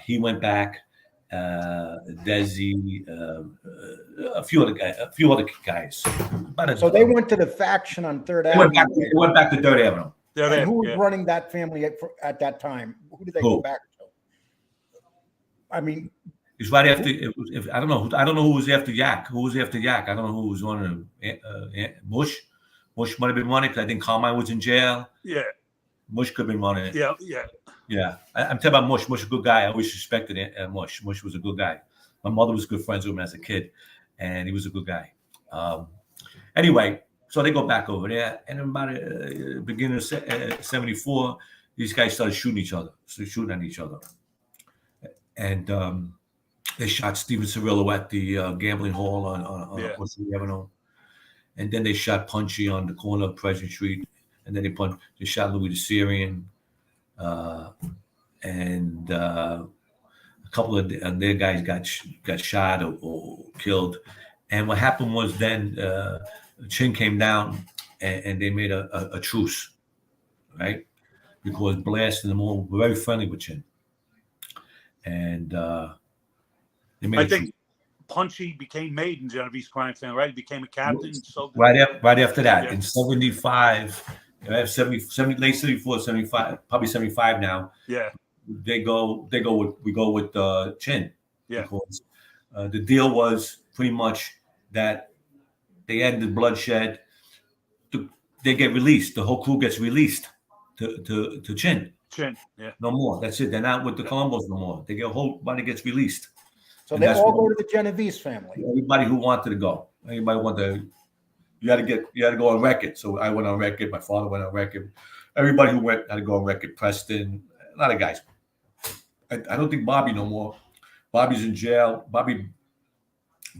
He went back. Desi, a few other guys.
So they went to the faction on Third
They
Avenue.
went back to Third Avenue.
And who was running that family at that time? Who did they go back to? I mean,
it's right after. I don't know who was after Yak. Who was after Yak? I don't know who was running Bush. Bush might have been running because I think Carmine was in jail.
Yeah.
Bush could have been running it.
Yeah.
I'm talking about Mush. Mush, a good guy. I always respected Mush. Mush was a good guy. My mother was good friends with him as a kid, and he was a good guy. Anyway, so they go back over there, and about beginning of '74, these guys started shooting at each other, and they shot Steven Cirillo at the gambling hall on the Avenue, and then they shot Punchy on the corner of President Street, and then they shot Louis the Syrian. And a couple of their guys got shot or killed. And what happened was then Chin came down and they made a truce, right? Because Blast and them all were very friendly with Chin. And they made
I think Punchy became made in Genevieve's crime family, right? He became a captain. So
right after that, in '75. Late 74, 75, probably 75 now.
Yeah.
We go with Chin.
Yeah.
Because the deal was pretty much that they ended bloodshed. They get released. The whole crew gets released to Chin.
Chin, yeah.
No more. That's it. They're not with the Colombos no more. Everybody gets released.
So they all go to the Genovese family.
Everybody who wanted to go. Anybody wanted to. You had to go on record. So I went on record. My father went on record. Everybody who went had to go on record. Preston, a lot of guys. I don't think Bobby no more. Bobby's in jail. Bobby.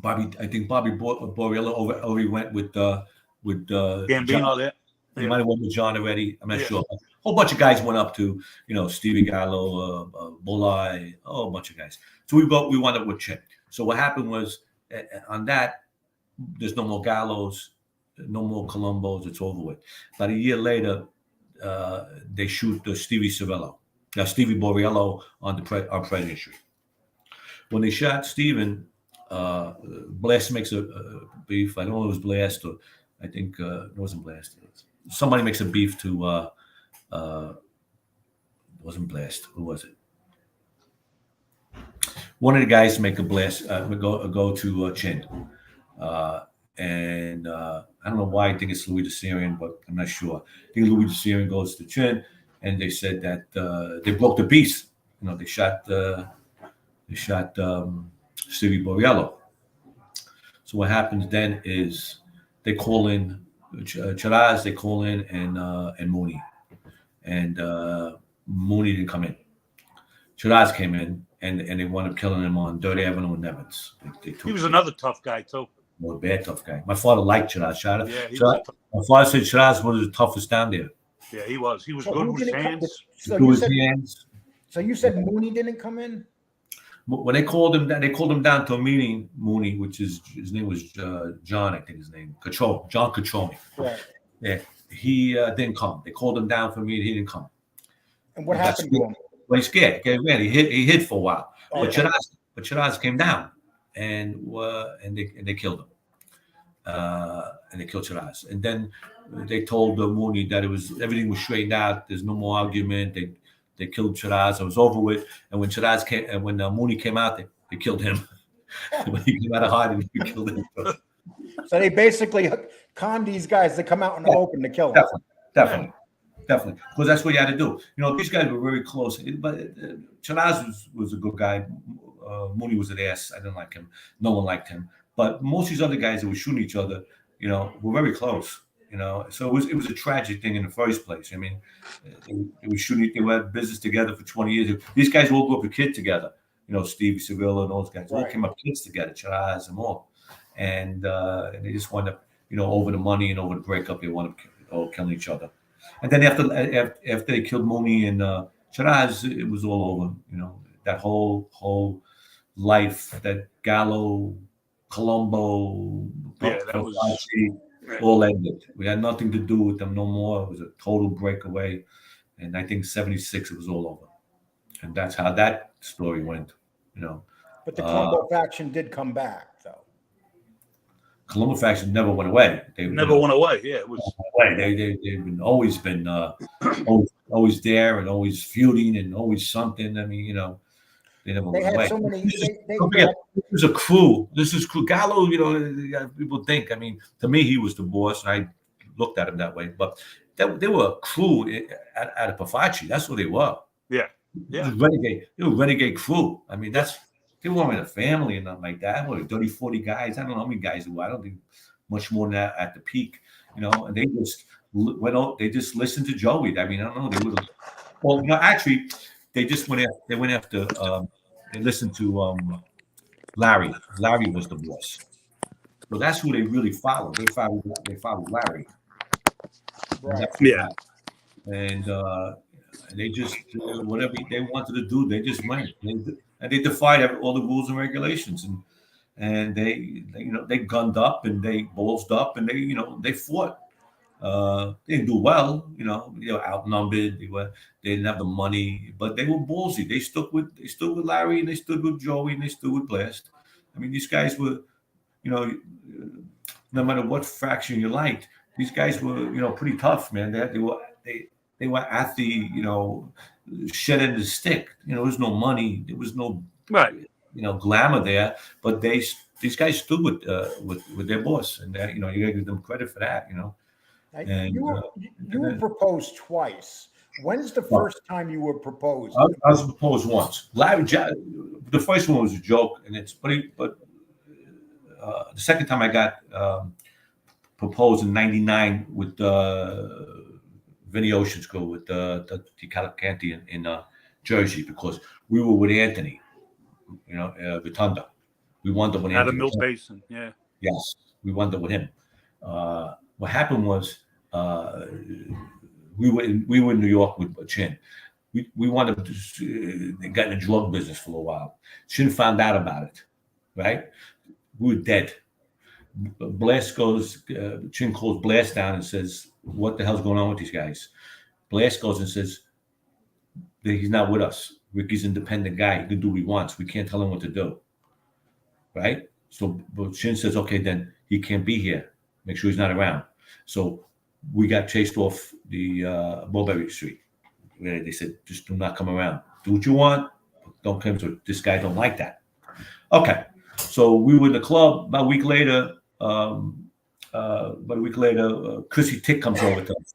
I think Bobby Borriello already went with
Gambino there.
He might have went with John already. I'm not sure. A whole bunch of guys went up to Stevie Gallo, Bulleye, a whole bunch of guys. So we wound up with Chip. So what happened was on that, there's no more Gallos. No more Colombos. It's over with. About a year later, they shoot Stevie Borriello on President Street. When they shot Steven, Blast makes a beef. I don't know if it was Blast or I think it wasn't Blast. Somebody makes a beef to. It wasn't Blast. Who was it? One of the guys make a blast. Go to Chin. And I don't know why I think it's Louis the Syrian, but I'm not sure. I think Louis the Syrian goes to Chin, and they said that they broke the peace. They shot Stevie Borriello. So what happens then is they call in Chiraz, they call in, and Mooney. And Mooney didn't come in. Chiraz came in, and they wound up killing him on 3rd Avenue in Evans.
He was another tough guy too.
A bad tough guy. My father liked Chiraz.
Yeah, he was
My father said Chiraz was the toughest down there.
Yeah, he was. He was
So
good
who
with his
didn't come-
hands.
So
Through
you
his
said,
hands.
so you said Mooney didn't come in?
When they called him down to a meeting, Mooney, which is his name was John, I think his name, John Catroni.
Right.
Yeah, he didn't come. They called him down for a meeting. He didn't come.
And what happened to him?
Well, he's scared. He hid for a while.
Okay.
But Chiraz came down, and they killed him. And they killed Chiraz. And then they told Mooney that everything was straightened out. There's no more argument. They killed Chiraz. It was over with. And when Chiraz came, and when Mooney came out, they killed him. When he came out of hiding, they killed him.
So they basically conned these guys to come out in the open to kill him.
Definitely. Because that's what you had to do. These guys were very close. But Chiraz was a good guy. Mooney was an ass. I didn't like him. No one liked him. But most of these other guys that were shooting each other, were very close. So it was a tragic thing in the first place. I mean, they were shooting. They had business together for 20 years. These guys all grew up a kid together. Stevie Sevilla and those guys all came up kids together. Chiraz and all, and they just wound up, over the money and over the breakup, they wound up all killing each other. And then after they killed Mooney and Chiraz, it was all over. That whole life, that Gallo, Colombo,
that was
all ended. We had nothing to do with them no more. It was a total breakaway. And I think 76, it was all over. And that's how that story went.
But the Colombo faction did come back, though.
Colombo faction never went away. They
never went away. Yeah, it was.
They've always been always there and always feuding and always something. I mean, they never went away.
So many.
This is a crew. This is crew. Gallo, people think. I mean, to me, he was the boss, and I looked at him that way. But they were a crew at a Pafaci. That's what they were.
Yeah.
It was renegade. They were a renegade crew. I mean, they weren't in a family and nothing like that. What, 30, 40 guys? I don't know how many guys there were. I don't think much more than that at the peak. And they just went out. They just listened to Joey. I mean, I don't know. They would have. Well, actually, they just went after. They went after. They listened to Larry. Larry was the boss. So that's who they really followed. They followed Larry.
Right.
Yeah.
And they just whatever they wanted to do, they just went. And they defied all the rules and regulations. And they gunned up and they ballsed up and they fought. They didn't do well, they were outnumbered. They didn't have the money, but they were ballsy. They stood with Larry and they stood with Joey and they stood with Blast. I mean, these guys were, no matter what faction you liked, these guys were, pretty tough, man. They were at the, shed end of the stick. There was no money, there was no glamour there, but these guys stood with their boss, and you gotta give them credit for that, And,
you were proposed twice. When's the first time you were proposed?
I was proposed once. The first one was a joke, and but the second time I got proposed in '99 with Vinny Ocean's crew with the Cavalcanti in Jersey, because we were with Anthony, Rotunda. We wound up with
Out of
Anthony.
Mill Basin, yeah.
Yes, we wound up with him. What happened was we were in New York with Chin. We wound up got in the drug business for a while. Chin found out about it, right? We were dead. Blast goes, Chin calls Blast down and says, "What the hell's going on with these guys?" Blast goes and says, "He's not with us. Ricky's an independent guy. He can do what he wants. We can't tell him what to do." Right? So but Chin says, "Okay, then he can't be here. Make sure he's not around." So we got chased off the Mulberry Street. They said, "Just do not come around. Do what you want. Don't come to this guy. Don't like that." Okay. So we were in the club. About a week later, Chrissy Tick comes over to us.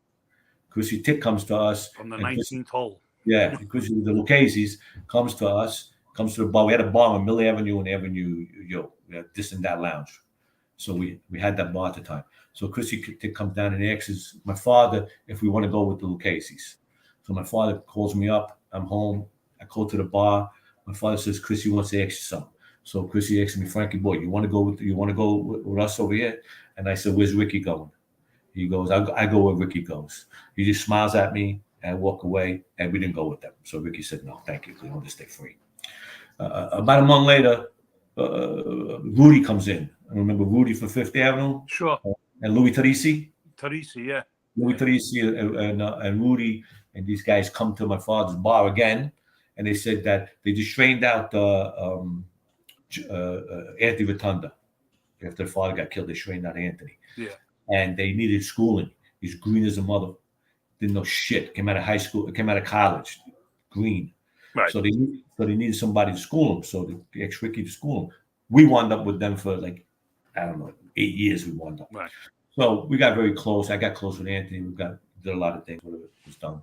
Chrissy Tick comes to us.
From the 19th hole.
Yeah, because the Lucchese's comes to us, comes to the bar. We had a bar on Mill Avenue and Avenue, we had this and that lounge. So we had that bar at the time. So Chrissy comes down and asks my father if we want to go with the Lucchese's. So my father calls me up. I'm home. I call to the bar. My father says, Chrissy wants to ask you something. So Chrissy asks me, Frankie boy, you want to go with us over here? And I said, where's Ricky going? He goes, I go where Ricky goes. He just smiles at me and I walk away, and we didn't go with them. So Ricky said, no, thank you. We want to stay free. About a month later, Rudy comes in. I remember Rudy from Fifth Avenue.
Sure.
And Louis Teresi.
Teresi, yeah.
Louis Teresi and Rudy and these guys come to my father's bar again, and they said that they just strained out Anthony Rotunda. After the father got killed, they strained out Anthony.
Yeah.
And they needed schooling. He's green as a mother. Didn't know shit. Came out of high school. Came out of college. Green.
Right.
So they needed somebody to school him. So they asked Ricky to school him. We wound up with them for like, I don't know, 8 years we wound up.
Right.
So we got very close. I got close with Anthony. Did a lot of things. Whatever was done.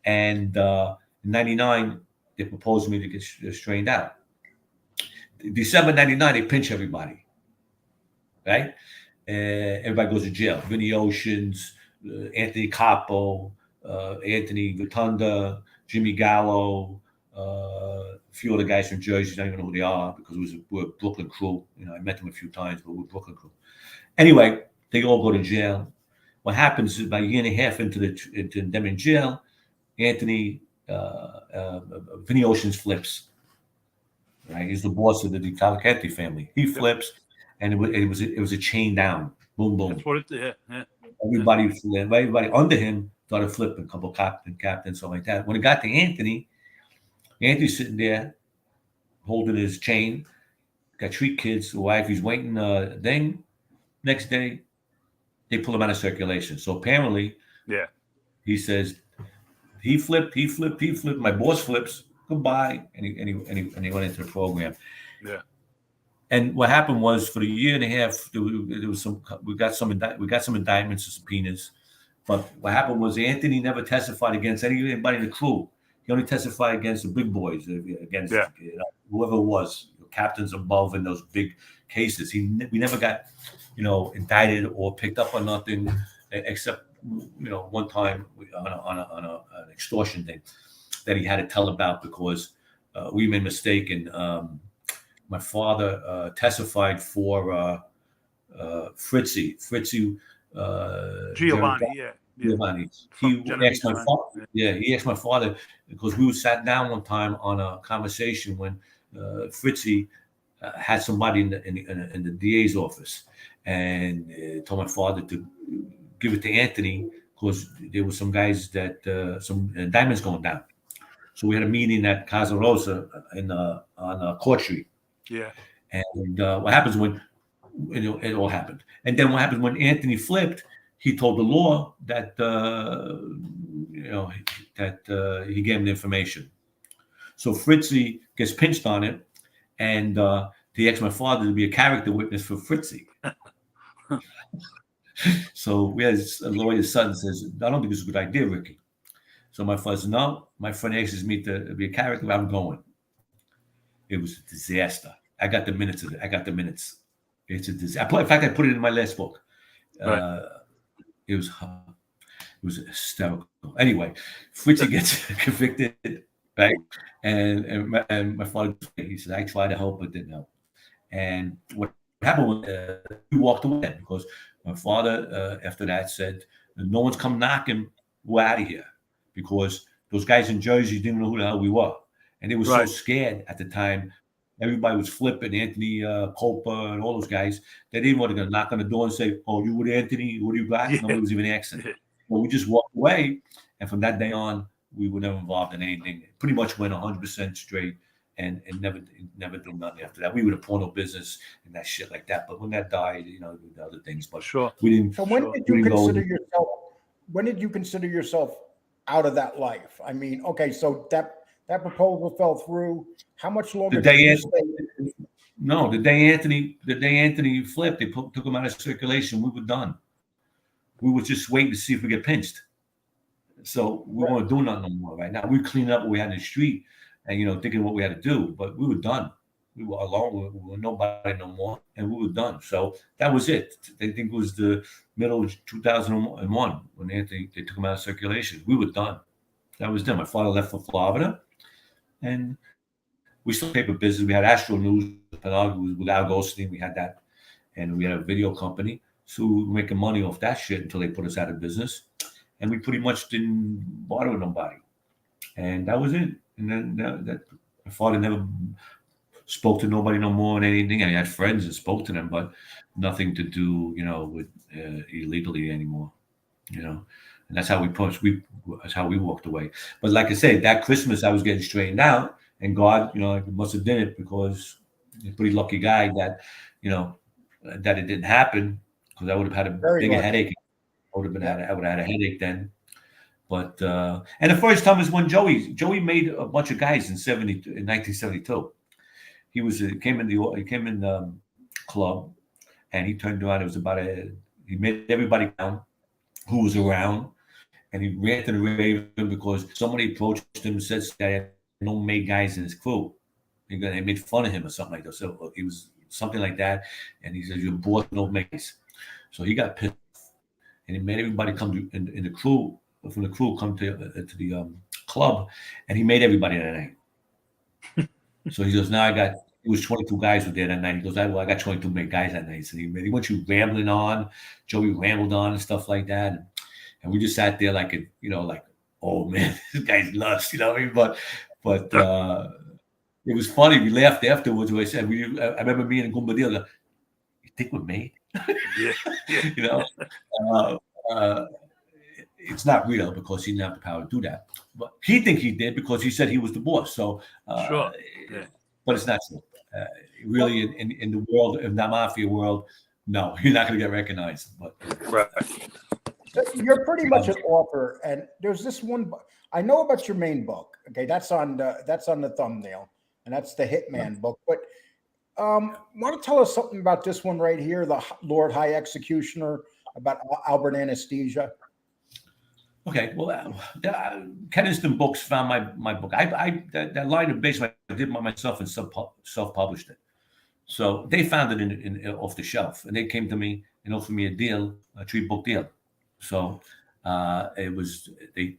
And in '99, they proposed me to get strained out. December '99, they pinch everybody. Right? Everybody goes to jail. Vinny Oceans, Anthony Capo, Anthony Rotunda, Jimmy Gallo, a few other guys from Jersey. I don't even know who they are because we're a Brooklyn crew. You know, I met them a few times, but we're a Brooklyn crew. Anyway, they all go to jail. What happens is about a year and a half into them in jail, Anthony Vinny Oceans flips. Right, he's the boss of the Cavalcanti family. He flips, and it was a chain down. Boom, boom.
That's what it did. Yeah.
Everybody under him started flipping. A couple captains, something like that. When it got to Anthony's sitting there holding his chain. Got 3 kids, a wife. He's waiting. Then next day, they pull him out of circulation. So apparently,
yeah,
he says he flipped. My boss flips. Goodbye, and he went into the program.
Yeah.
And what happened was for a year and a half, there was we got some indictments and subpoenas. But what happened was Anthony never testified against anybody in the crew. He only testified against the big boys, against whoever it was, captains above in those big cases. We never got, indicted or picked up on nothing except, one time on an extortion thing that he had to tell about because we made a mistake and my father testified for Fritzy
Giovanni.
Giovanni. He asked my father. Yeah, he asked my father because we sat down one time on a conversation when Fritzy had somebody in the DA's office and told my father to give it to Anthony because there were some guys that some indictments going down. So we had a meeting at Casa Rosa on Court Street.
Yeah.
And what happens when it all happened, and then what happens when Anthony flipped? He told the law that he gave him the information. So Fritzy gets pinched on it, and he asked my father to be a character witness for Fritzy. So we had a lawyer's son says, "I don't think it's a good idea, Ricky." So my father says, "No, my friend asks me to be a character. I'm going." It was a disaster. I got the minutes of it. It's a disaster. In fact, I put it in my last book.
Right.
It was hysterical. Anyway, Fritzy gets convicted, right? And my father, he said, I tried to help, but didn't help. And what happened was he walked away because my father, after that, said, no one's come knocking, we're out of here. Because those guys in Jersey didn't know who the hell we were. And they were so scared at the time. Everybody was flipping, Anthony Copa and all those guys. They didn't want to go knock on the door and say, "Oh, you with Anthony? What do you got?" Yeah. Nobody was even asking. Yeah. Well, we just walked away, and from that day on, we were never involved in anything. Pretty much went 100% straight, and never did nothing after that. We were the porno business and that shit like that. But when that died, the other things. But
sure,
we didn't.
So when did you consider yourself? When did you consider yourself out of that life? I mean, okay, so that proposal fell through. How much longer did you stay?
No, the day Anthony flipped, they took him out of circulation. We were done. We were just waiting to see if we get pinched. So we weren't doing nothing no more right now. We cleaned up what we had in the street and, thinking what we had to do, but we were done. We were alone. We were nobody no more, and we were done. So that was it. I think it was the middle of 2001 when they took him out of circulation. We were done. That was done. My father left for Florida, and we still paper business. We had Astro News, without Goldstein. We had that, and we had a video company. So we were making money off that shit until they put us out of business, and we pretty much didn't bother with nobody, and that was it. And then that my father never spoke to nobody no more and anything. I had friends and spoke to them, but nothing to do, with illegally anymore, And that's how that's how we walked away. But like I said, that Christmas I was getting straightened out, and God, must have done it because he's a pretty lucky guy that, that it didn't happen, because I would have had a bigger headache. I would have had a headache then. But and the first time was when Joey made a bunch of guys in 1972. He came in the club, and he turned around. It was he made everybody down who was around, and he ranted and raved because somebody approached him and said that he had no made guys in his crew. They made fun of him or something like that. So he was something like that, and he said, "You're bored, no mates." So he got pissed, and he made everybody come in the crew. From the crew come to the club, and he made everybody that night. So he goes, now it was 22 guys who were there that night. He goes, I got 22 made guys that night. So he went you rambling on, Joey rambled on and stuff like that. And we just sat there like, oh man, this guy's nuts, what I mean? But it was funny. We laughed afterwards. I said, I remember me and Gumbadil, you think we're made?
Yeah.
It's not real because he didn't have the power to do that. But he think he did because he said he was the boss. So,
sure. Yeah.
But it's not true. Really, in the world, in the Mafia world, no, you're not going to get recognized. But
right.
So you're pretty much an author, and there's this one. I know about your main book. Okay, that's on the thumbnail, and that's the Hitman book. But want to tell us something about this one right here, the Lord High Executioner, about Albert Anesthesia?
Okay, well, Keniston Books found my book. That line of basement I did by myself and self-published it. So they found it in off the shelf, and they came to me and offered me a 3-book deal. So they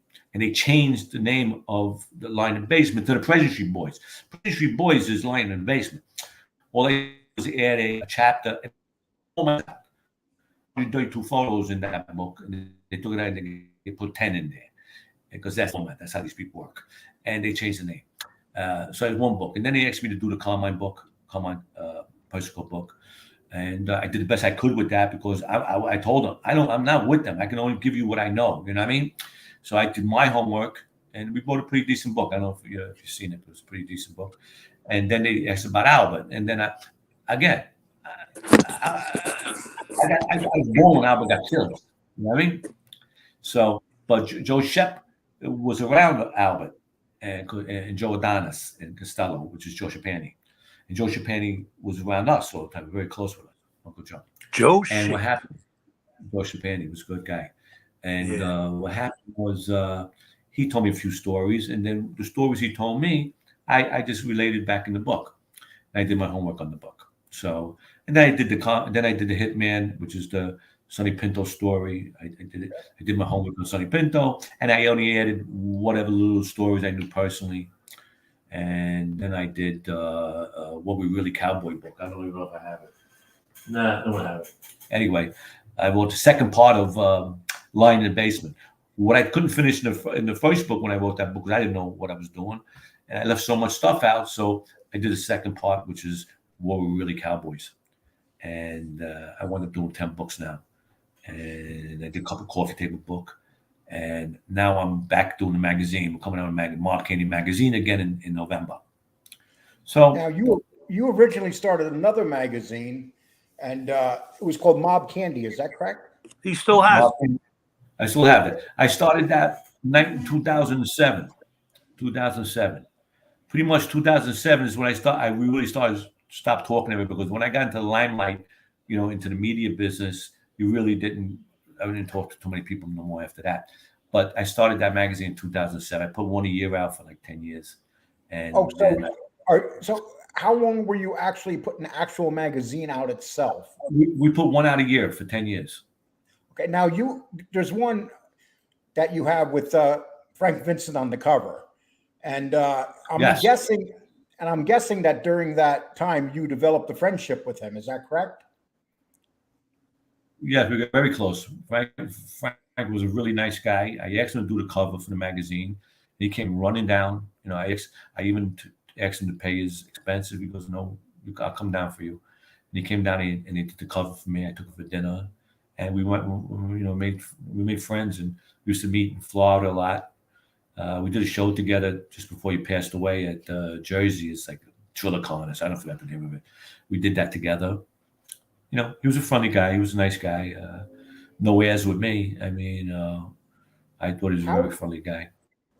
changed the name of the Line and Basement to the Pleasure Street Boys. Pleasure Street Boys is Line and Basement. All they did was add a chapter. There's 32 photos in that book, and they took it out and they put 10 in there because that's format. That's how these people work. And they changed the name. So I had one book, and then they asked me to do the Carmine bicycle book, and I did the best I could with that because I told them I'm not with them. I can only give you what I know. You know what I mean? So I did my homework, and we wrote a pretty decent book. I don't know if you've seen it, but it's a pretty decent book. And then they asked about Albert, and then I was born when Albert got killed. You know what I mean? So, but Joe Shep was around Albert and Joe Adonis and Costello, which is Joe Schapani. And Joe Schapani was around us all the time, very close with us, Uncle Joe. And what happened? Joe Schapani was a good guy. And what happened was he told me a few stories, and then the stories he told me, I just related back in the book. I did my homework on the book. So, and then I did the Hitman, which is the Sonny Pinto story. I did it. I did my homework on Sonny Pinto, and I only added whatever little stories I knew personally. And then I did What We Really Cowboy book. I don't even know if I have it. Nah, I don't have it. Anyway, I wrote the second part of Line in the Basement. What I couldn't finish in the first book when I wrote that book, because I didn't know what I was doing. And I left so much stuff out. So I did a second part, which is What We Really Cowboys. And I wound up doing 10 books now. And I did a couple coffee table book. And now I'm back doing the magazine. We're coming out with Mark Candy magazine again in November. So
now you originally started another magazine, and it was called Mob Candy. Is that correct?
He still has.
I still have it. I started that in 2007. 2007. Pretty much 2007 is when I really stopped talking to him, because when I got into the limelight, into the media business, I didn't talk to too many people no more after that. But I started that magazine in 2007. I put one a year out for like 10 years. And
so how long were you actually putting the actual magazine out itself?
We put one out a year for 10 years.
Okay, now there's one that you have with Frank Vincent on the cover, and I'm
Yes.
guessing that during that time you developed a friendship with him. Is that correct?
Yeah, we got very close. Frank was a really nice guy. I asked him to do the cover for the magazine. He came running down. You know, I even asked him to pay his expenses. He goes, "No, I'll come down for you." And he came down and he did the cover for me. I took him for dinner, and we went. You know, we made friends, and we used to meet in Florida a lot. We did a show together just before he passed away at Jersey. It's like Trillicon. I don't forget the name of it. We did that together. You know, he was a funny guy. He was a nice guy. No airs with me. I mean, I thought he was a very friendly guy.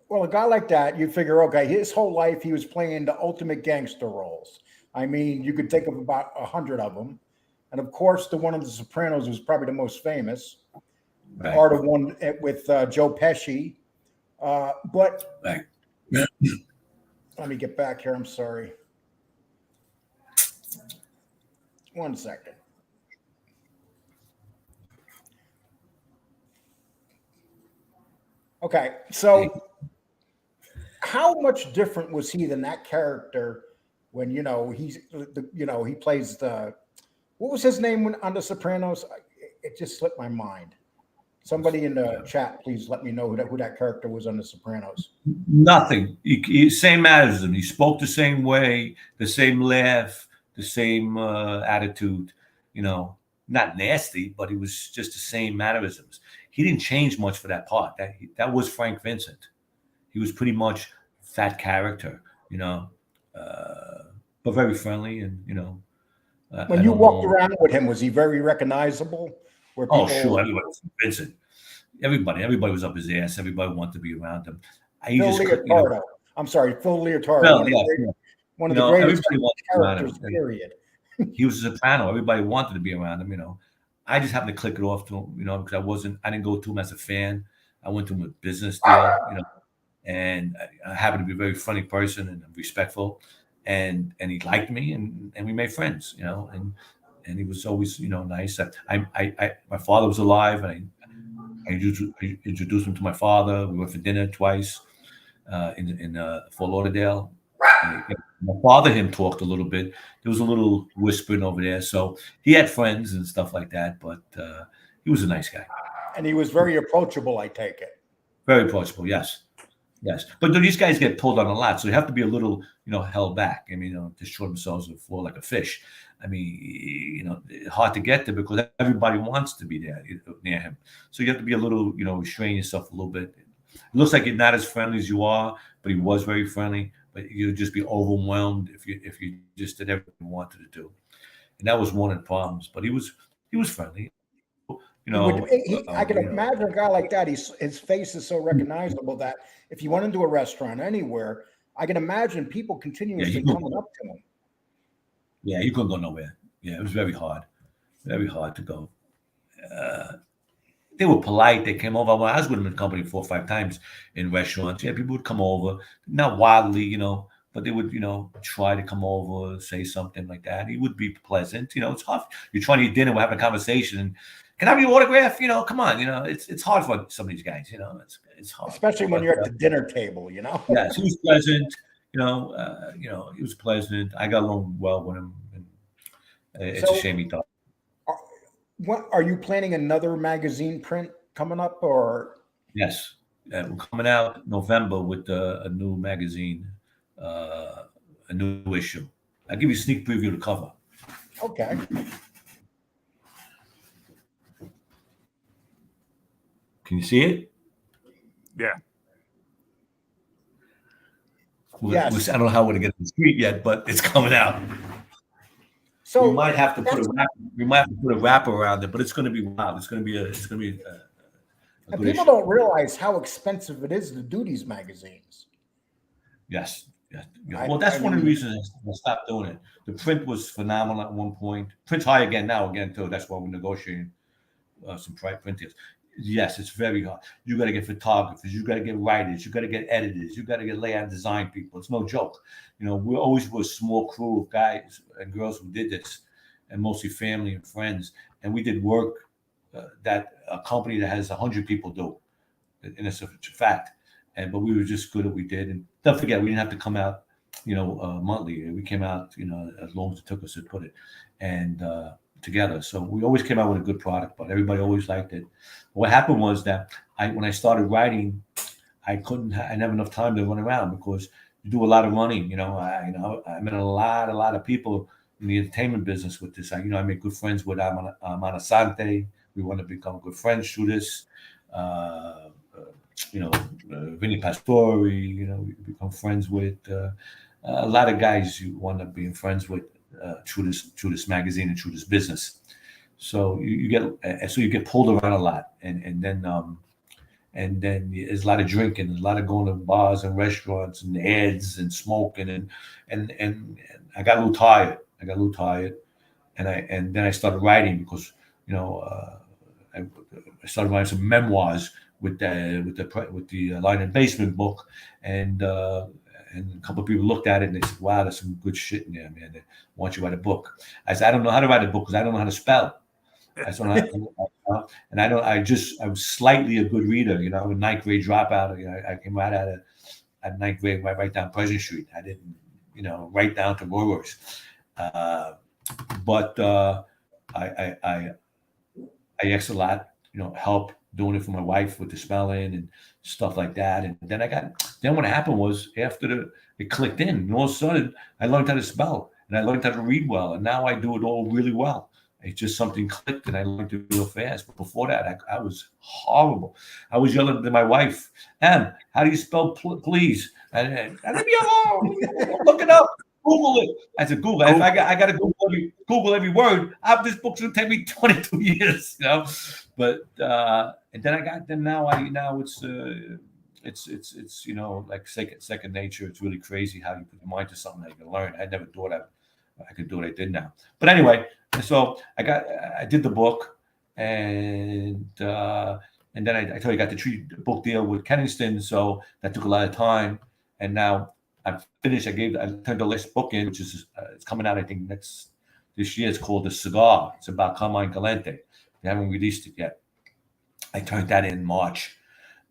Well, a guy like that, you figure, okay, his whole life he was playing the ultimate gangster roles. I mean, you could think of about 100 of them. And of course, the one of the Sopranos was probably the most famous.
Right.
Part of one with Joe Pesci. But
Right.
let me get back here. I'm sorry. 1 second. Okay, so how much different was he than that character when he plays the, what was his name on The Sopranos? It just slipped my mind. Somebody in the chat, please let me know who that character was on The Sopranos.
Nothing. Same mannerism. He spoke the same way, the same laugh, the same attitude. You know, not nasty, but he was just the same mannerisms. He didn't change much for that part. That was Frank Vincent. He was pretty much that character, you know, but very friendly, and
when you walked around with him, was he very recognizable?
Oh, sure, everybody was Vincent. Everybody was up his ass. Everybody wanted to be around him.
Phil Leotardo. I'm sorry, Phil Leotardo. One of the greatest characters, period.
He was a soprano. Everybody wanted to be around him, you know. I just happened to click it off to him, you know, because I didn't go to him as a fan. I went to him with a business deal, you know, and I happened to be a very funny person and respectful, and he liked me, and we made friends, you know, and he was always, you know, nice. My father was alive, and I introduced him to my father. We went for dinner twice in Fort Lauderdale. My father and him talked a little bit. There was a little whispering over there. So he had friends and stuff like that, but he was a nice guy.
And he was very approachable, I take it.
Very approachable, yes. Yes. But these guys get pulled on a lot, so you have to be a little, you know, held back. I mean, to show themselves on the floor like a fish. I mean, you know, hard to get there because everybody wants to be there near him. So you have to be a little, you know, restrain yourself a little bit. It looks like you're not as friendly as you are, but he was very friendly. But you'd just be overwhelmed if you just did everything you wanted to do, and that was one of the problems. But he was friendly, you know.
I can imagine a guy like that. His face is so recognizable that if you went into a restaurant anywhere, I can imagine people continuously coming up to him.
Yeah, you couldn't go nowhere. Yeah, it was very hard to go. They were polite. They came over. I was with them in company 4 or 5 times in restaurants. Yeah, people would come over, not wildly, you know, but they would, you know, try to come over, say something like that. He would be pleasant. You know, it's hard. You're trying to eat dinner, we're having a conversation, and can I have your autograph? You know, come on. You know, it's hard for some of these guys. You know, it's hard,
especially when you're at the dinner table. You know.
Yes, he was pleasant. You know, he was pleasant. I got along well with him. And it's a shame he died.
What are you planning another magazine print coming up, or?
Yes, we're coming out November with a new magazine, a new issue. I'll give you a sneak preview of the cover.
Okay.
Can you see it?
Yeah.
Yes.
I don't know how we're gonna get to the street yet, but it's coming out. So we might have to put a wrapper around it, but it's going to be wild. It's going to be a
and people don't realize how expensive it is to do these magazines.
Yes. Well, that's one of the reasons I stopped doing it. The print was phenomenal at one point. Print's high again now, too. That's why we're negotiating some print deals. Yes, it's very hard. You got to get photographers, you got to get writers, you got to get editors, you got to get layout and design people. It's no joke. We always were a small crew of guys and girls who did this, and mostly family and friends. And we did work that a company that has 100 people do, and it's a fact. But we were just good at what we did. And don't forget, we didn't have to come out, monthly. We came out, as long as it took us to put it, and together. So we always came out with a good product, but everybody always liked it. What happened was that when I started writing, I didn't have enough time to run around because you do a lot of running. I met a lot of people in the entertainment business with this. I made good friends with Amanasante. We want to become good friends through this. Vinny Pastore, we become friends with a lot of guys you want to be friends with through this magazine and through this business. So you get pulled around a lot, and then there's a lot of drinking, there's a lot of going to bars and restaurants and ads and smoking, and I got a little tired. And then I started writing because I started writing some memoirs with the Line and Basement book, and a couple of people looked at it and they said, "Wow, there's some good shit in there, man. Why don't you write a book?" I said, "I don't know how to write a book because I don't know how to spell. I don't know and I was slightly a good reader. A ninth grade dropout. I came right out of ninth grade, right down Pleasant Street. I didn't, right down to Roy's. But I asked a lot, help doing it for my wife with the spelling and stuff like that. And then what happened was after it clicked in, and all of a sudden I learned how to spell and I learned how to read well. And now I do it all really well. It's just something clicked and I learned to do it fast. But before that, I was horrible. I was yelling to my wife, "Em, how do you spell please?" And leave me alone. Look it up. Google it. I said, Google. If I got to Google every word, this book's gonna take me 22 years, But and then now it's like second nature. It's really crazy how you put your mind to something that you can learn. I never thought I could do what I did now. But anyway, so I did the book, and then I told you I got the book deal with Kensington, so that took a lot of time, and now I'm finished. I turned the last book in, which is it's coming out I think this year. It's called The Cigar. It's about Carmine Galante. They haven't released it yet. I turned that in March.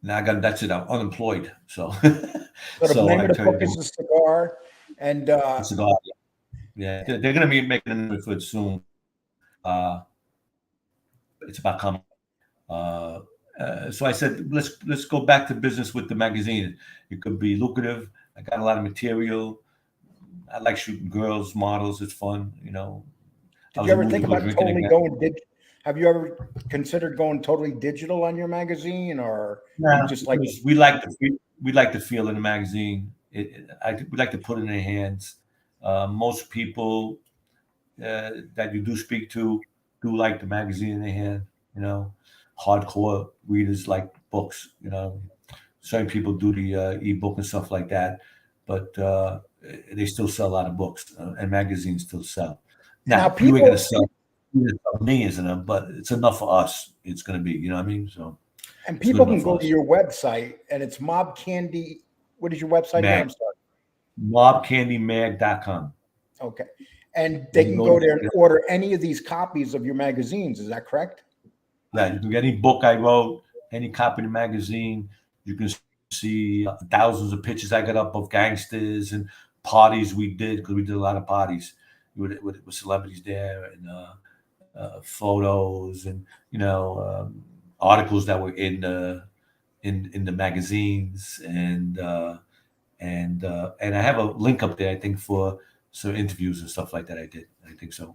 Now that's it. I'm unemployed, so.
So the name of the book is The Cigar, and
The Cigar. Yeah, they're going to be making a name for it soon. It's about Carmine. So I said, let's go back to business with the magazine. It could be lucrative. I got a lot of material. I like shooting girls, models. It's fun,
Did you ever think about totally going digital? Have you ever considered going totally digital on your magazine, or just like
we like the feel in the magazine? We like to put it in their hands. Most people that you do speak to do like the magazine in their hand. Hardcore readers like books. Certain people do the ebook and stuff like that, but they still sell a lot of books, and magazines still sell. Now you ain't gonna sell millions of them, but it's enough for us. It's gonna be, you know what I mean? So,
and people can go to your website, and it's Mob Candy. What is your website again? I'm sorry.
MobCandyMag.com.
Okay, and they can go there and order any of these copies of your magazines. Is that correct?
Yeah, you can get any book I wrote, any copy of the magazine. You can see thousands of pictures I got up of gangsters and parties we did, because we did a lot of parties with celebrities there, and photos and articles that were in the magazines, and I have a link up there, I think, for some interviews and stuff like that. I think so.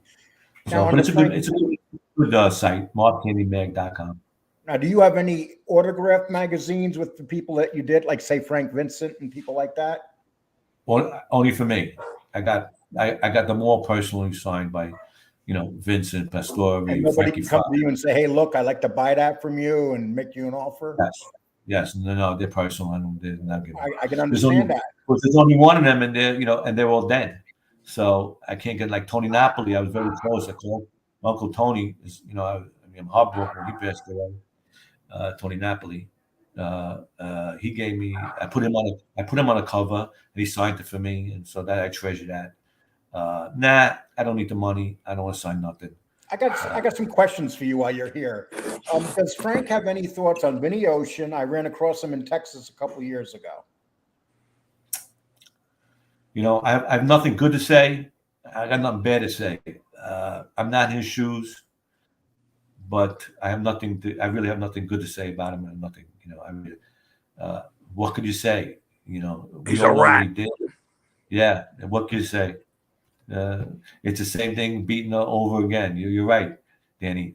But it's a good site, MobCandyMag.com.
Now, do you have any autographed magazines with the people that you did, like say Frank Vincent and people like that?
Well, only for me. I got them all personally signed by, Vincent, Pastore,
and nobody can come to you and say, "Hey, look, I'd like to buy that from you," and make you an offer.
Yes, no, they're personal.
I can understand that.
Because there's only one of them, and they're all dead. So I can't get like Tony Napoli. I was very close. I called Uncle Tony. I'm heartbroken when he passed away. Tony Napoli. He gave me. I put him on a cover, and he signed it for me, and so that I treasure that. Nah, I don't need the money. I don't want to sign nothing.
I got some questions for you while you're here. Does Frank have any thoughts on Vinny Ocean? I ran across him in Texas a couple of years ago.
I have nothing good to say. I got nothing bad to say. I'm not in his shoes, but I really have nothing good to say about him, and nothing. What could you say?
He's
all
a
know
rat.
what he did. Yeah, what could you say? It's the same thing beaten over again. You're right, Danny.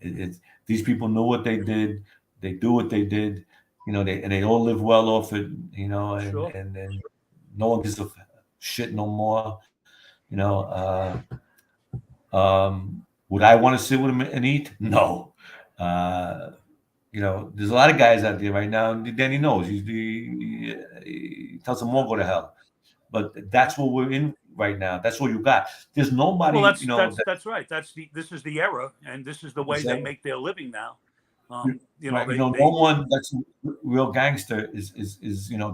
These people knew what they did. They do what they did. They all live well off it.
Sure.
And no one gives a shit no more. Would I want to sit with him and eat? No. There's a lot of guys out there right now, and Danny knows. He tells them all go to hell. But that's what we're in right now. That's what you got. There's nobody.
Well, that's right. This is the era, and this is the way they make their living now.
No one that's a real gangster is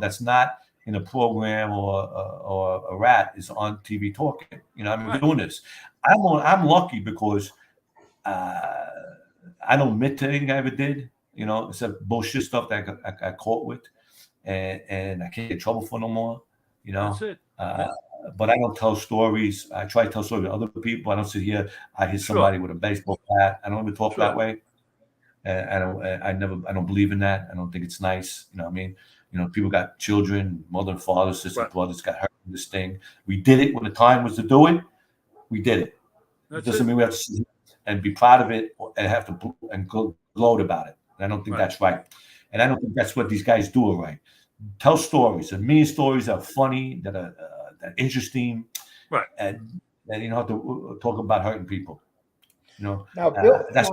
that's not in a program or a rat is on TV talking. I'm doing this. I'm lucky because I don't admit to anything I ever did. Except bullshit stuff that I got caught with, and I can't get in trouble for no more.
That's it.
But I don't tell stories. I try to tell stories to other people. I don't sit here. I hit somebody with a baseball bat. I don't even talk that way. I don't believe in that. I don't think it's nice. You know what I mean? People got children, mother and father, sister, brothers got hurt in this thing. We did it when the time was to do it. We did it. It doesn't mean we have to sit and be proud of it and have to and gloat about it. I don't think that's right. And I don't think that's what these guys do it right. Tell stories. A million stories that are funny, that are interesting.
Right.
And you don't have to talk about hurting people.
Now, Bill,
that's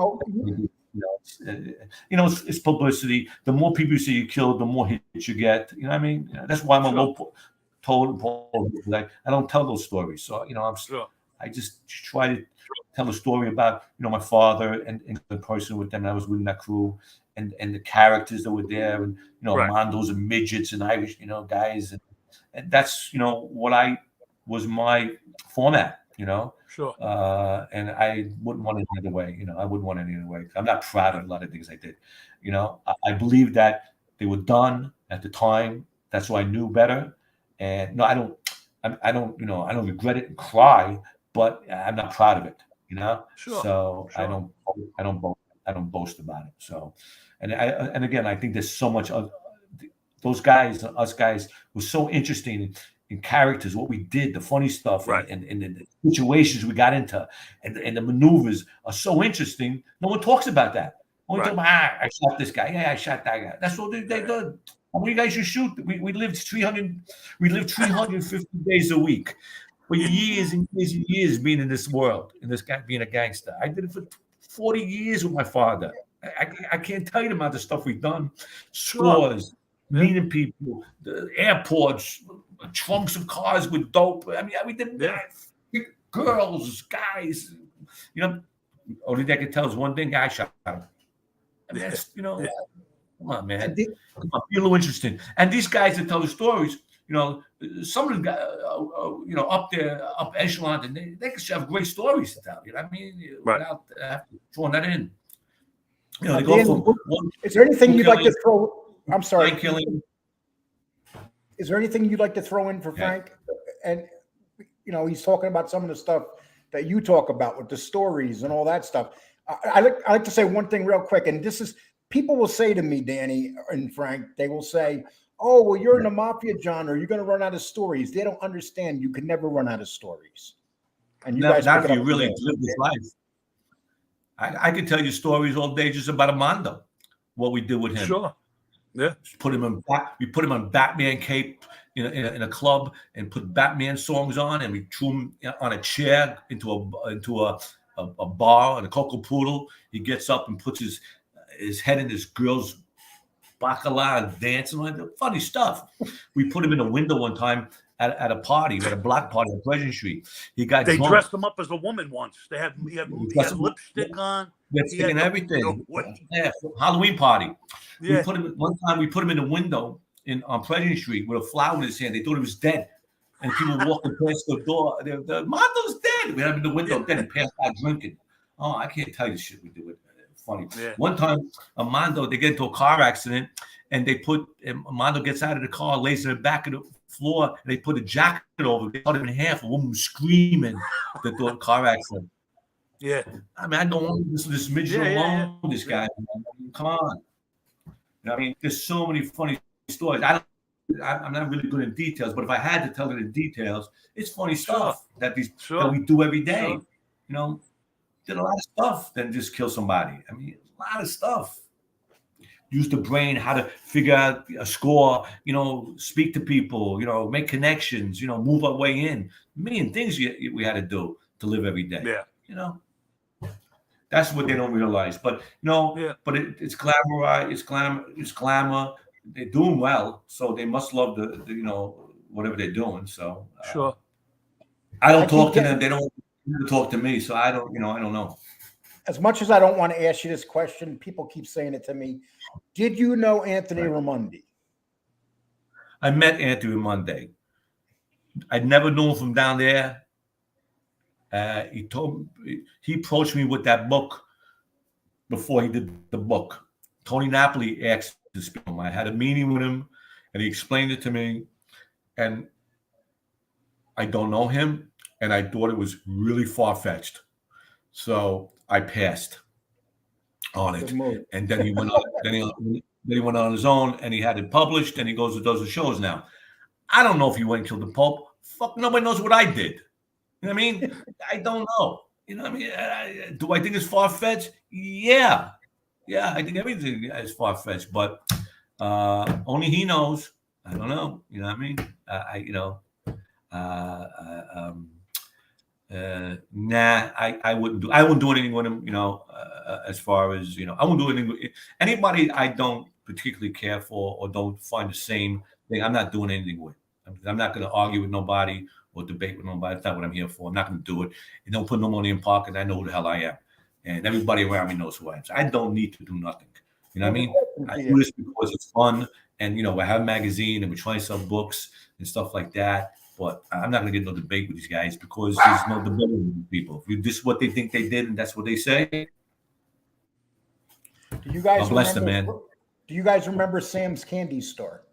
it's publicity. The more people you see you kill, the more hits you get. You know what I mean? That's why I'm a low total. I don't tell those stories. So I just try to tell a story about my father and the person with them. I was with that crew and the characters that were there, and Mondos and midgets and Irish guys, and that's what I was my format.
Sure.
And I wouldn't want it any other way. I wouldn't want it any other way. I'm not proud of a lot of things I did. I believe that they were done at the time. That's why I knew better. And no, I don't regret it and cry, but I'm not proud of it.
Sure.
So
sure.
I don't boast about it. So, and again, I think there's so much of those guys, us guys, were so interesting in characters, what we did, the funny stuff, and the situations we got into, and the maneuvers are so interesting. No one talks about that. Only talk about, I shot this guy. Yeah, I shot that guy. That's what they did. How many guys you shoot? We lived 350 days a week for years and years and years being in this world, being a gangster. I did it for 40 years with my father. I can't tell you the amount of stuff we've done. Stores, meeting people, the airports, trunks of cars with dope. I mean, we did that. Girls, guys. Only thing I can tell is one thing: I shot him. I mean, that's come on, man. Come on, be a little interesting. And these guys that tell the stories, some of them got, up there, up echelon, and they should have great stories to tell. I mean, without throwing that in. They go from
is there anything you'd like to throw? I'm sorry. Is there anything you'd like to throw in for Frank? And he's talking about some of the stuff that you talk about with the stories and all that stuff. I like to say one thing real quick, and this is people will say to me, Danny and Frank, they will say, "Oh, well, you're in the Mafia genre. You're going to run out of stories." They don't understand. You can never run out of stories. And you guys,
not if you really live this life. I can tell you stories all day just about Armando, what we did with him.
Sure. Yeah.
We put him on Batman cape in a club and put Batman songs on, and we threw him on a chair into a bar and a cocoa poodle. He gets up and puts his head in this girl's bacala and dancing. Funny stuff. We put him in a window one time at a party, at a block party on Pleasant Street. They
dressed him up as a woman once. He had lipstick on.
Lipstick and everything. Yeah, Halloween party.
Yeah.
We put him one time. We put him in a window on Pleasant Street with a flower in his hand. They thought he was dead, and people walking past the door. The Mondo's dead. We had him in the window, dead, and passed out drinking. Oh, I can't tell you the shit we do. It funny.
Yeah.
One time, Mondo, they get into a car accident, and Mondo gets out of the car, lays in the back of the floor, and they put a jacket over. They cut him in half. A woman was screaming that the car accident.
Yeah.
I mean, I don't want this midget alone. This guy, come on. I mean, there's so many funny stories. I'm not really good in details, but if I had to tell it in details, it's funny stuff that we do every day.
Sure.
You know, did a lot of stuff than just kill somebody. I mean, a lot of stuff. Use the brain, how to figure out a score, you know, speak to people, you know, make connections, you know, move our way in. A million things we had to do to live every day.
Yeah.
You know, that's what they don't realize. But but it's glamorized, it's glamour. They're doing well, so they must love the you know, whatever they're doing. So
Sure.
I don't talk to them. They don't talk to me, so I don't know.
As much as I don't want to ask you this question, people keep saying it to me. Did you know Anthony Raimondi?
I met Anthony Raimondi. I never knew him from down there. He approached me with that book before he did the book. Tony Napoli asked to speak to him. I had a meeting with him, and he explained it to me. And I don't know him, and I thought it was really far-fetched. So I passed on it. And then he went on. Then he went on his own, and he had it published, and he goes and does the shows now. I don't know if he went and killed the Pope. Fuck, nobody knows what I did. You know what I mean? I don't know. You know what I mean? Do I think it's far-fetched? Yeah. Yeah, I think everything is far-fetched, but only he knows. I don't know. You know what I mean? I wouldn't do anything with him, you know, as far as, you know, I wouldn't do anything with anybody I don't particularly care for or don't find the same thing. I'm not doing anything with. I'm not going to argue with nobody or debate with nobody. That's not what I'm here for. I'm not going to do it. And don't put no money in pocket. I know who the hell I am. And everybody around me knows who I am. So I don't need to do nothing. You know what I mean? I do this because it's fun. And, you know, we have a magazine and we're trying to sell books and stuff like that. But I'm not going to get no debate with these guys because there's no debate with people. If this is what they think they did and that's what they say.
Do you guys
bless them, man.
Do you guys remember Sam's Candy Store?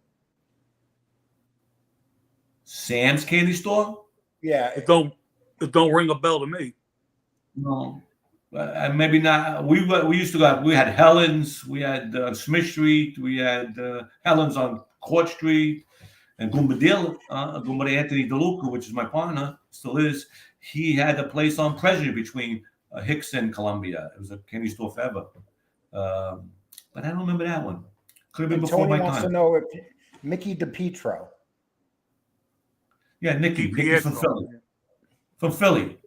Sam's Candy Store?
Yeah.
It don't ring a bell to me.
No. Maybe not. We used to go. We had Helen's. We had Smith Street. We had Helen's on Court Street, and Gumbadil, Anthony DeLuca, which is my partner, still is. He had a place on Pleasure between Hicks and Columbia. It was a candy store forever, but I don't remember that one. Could have been before
Tony
my
wants
time.
to know if Mickey DePietro.
Yeah, Nicky's from Philly. From Philly.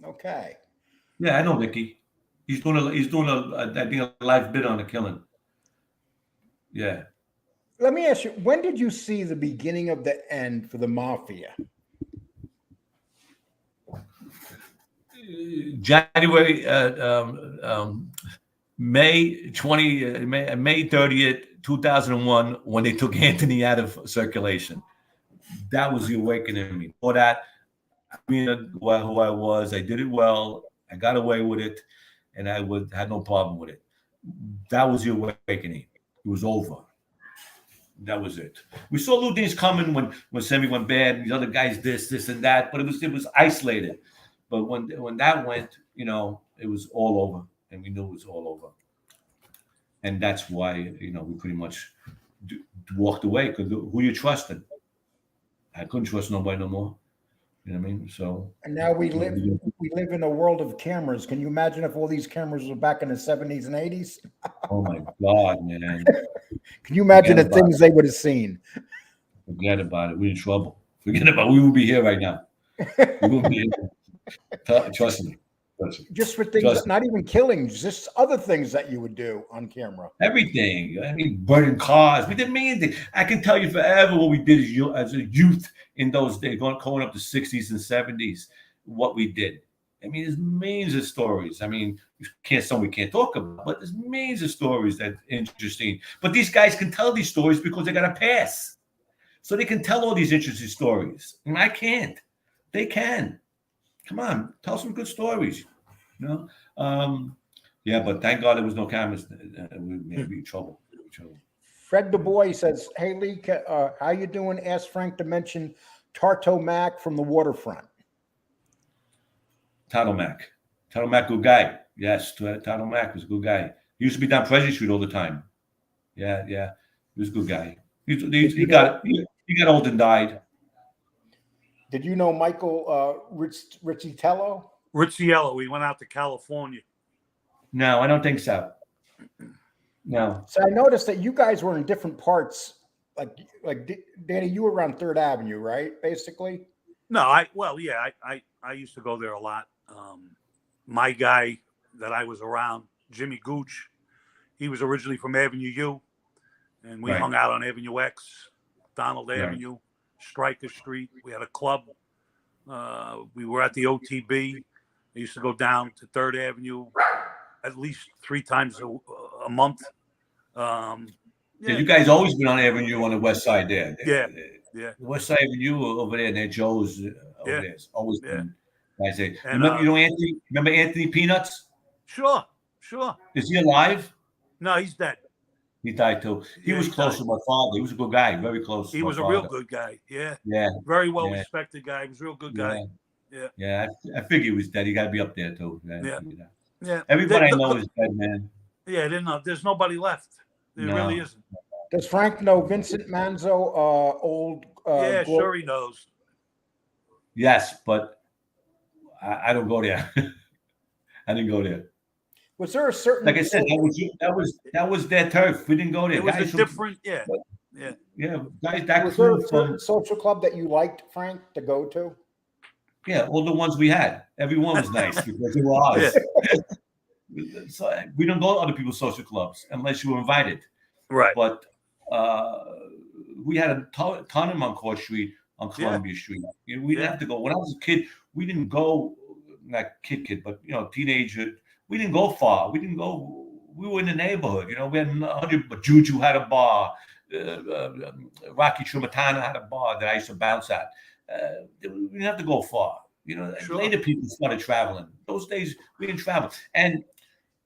Okay.
Yeah, I know Nicky. He's doing a live bid on The Killing. Yeah.
Let me ask you, when did you see the beginning of the end for the Mafia?
January, May 30th, 2001, when they took Anthony out of circulation. That was the awakening in me. Before that, being who I was, I did it well. I got away with it, and I had no problem with it. That was the awakening. It was over. That was it. We saw little things coming when Sammy went bad, and the other guys this and that, but it was isolated. But when that went, you know, it was all over, and we knew it was all over. And that's why, you know, we pretty much walked away, because who you trusted? I couldn't trust nobody no more. You know what I mean? So. And
now we live in a world of cameras. Can you imagine if all these cameras were back in the 70s and 80s?
Oh my God, man!
Can you imagine the things they would have seen?
Forget about it. We're in trouble. Forget about it. We would be here right now. We would be here. Trust me.
Just for things, not even killings, just other things that you would do on camera.
Everything. I mean, burning cars. We didn't mean anything. I can tell you forever what we did as a youth in those days, going up to 60s and 70s, what we did. I mean, there's millions of stories. I mean, we can't talk about, but there's millions of stories that are interesting. But these guys can tell these stories because they got a pass. So they can tell all these interesting stories. And I can't. They can. Come on, tell some good stories. You know? Yeah, but thank God there was no cameras. We may be in trouble.
Fred Du Bois says, "Hey Lee, how you doing? Ask Frank to mention Tarto Mac from the waterfront."
Tato Mac, good guy. Yes, Tato Mac was a good guy. He used to be down Presley Street all the time. Yeah, he was a good guy. He got old and died.
Did you know Michael Riccitello?
Ricciello, we went out to California.
No, I don't think so. No.
So I noticed that you guys were in different parts. Like Danny, you were around 3rd Avenue, right? Basically.
No, I used to go there a lot. My guy that I was around, Jimmy Gooch, he was originally from Avenue U, and we hung out on Avenue X, Donald Avenue, Stryker Street. We had a club. We were at the OTB. I used to go down to 3rd Avenue at least 3 times a month.
Yeah, you guys always been on Avenue on the west side there.
Yeah.
The West Side Avenue over there, near Joe's over there. It's always been. I say, remember Anthony Peanuts?
Sure.
Is he alive?
No, he's dead.
He died too. He was close to my father. He was a good guy, very close.
He was a real good guy. Yeah. Very well respected guy. He was a real good guy.
Yeah. I figure he was dead. He got to be up there too.
Yeah.
Everybody I know is dead, man.
Yeah, there's nobody left. There really isn't.
Does Frank know Vincent Manzo, old?
Sure he knows.
Yes, but I don't go there. I didn't go there.
Was there a certain?
Like I said, that was their turf. We didn't go there.
It was
guys
a different,
guys.
Was there a certain social club that you liked, Frank, to go to?
Yeah, all the ones we had. Everyone was nice because they were ours. So we don't go to other people's social clubs unless you were invited.
Right.
But we had a ton of them on Court Street, on Columbia Street. We didn't have to go. When I was a kid, we didn't go, not kid, but teenager. We didn't go far. We were in the neighborhood. We had 100. Juju had a bar. Rocky Trumatana had a bar that I used to bounce at. We didn't have to go far. Later people started traveling. Those days we didn't travel. And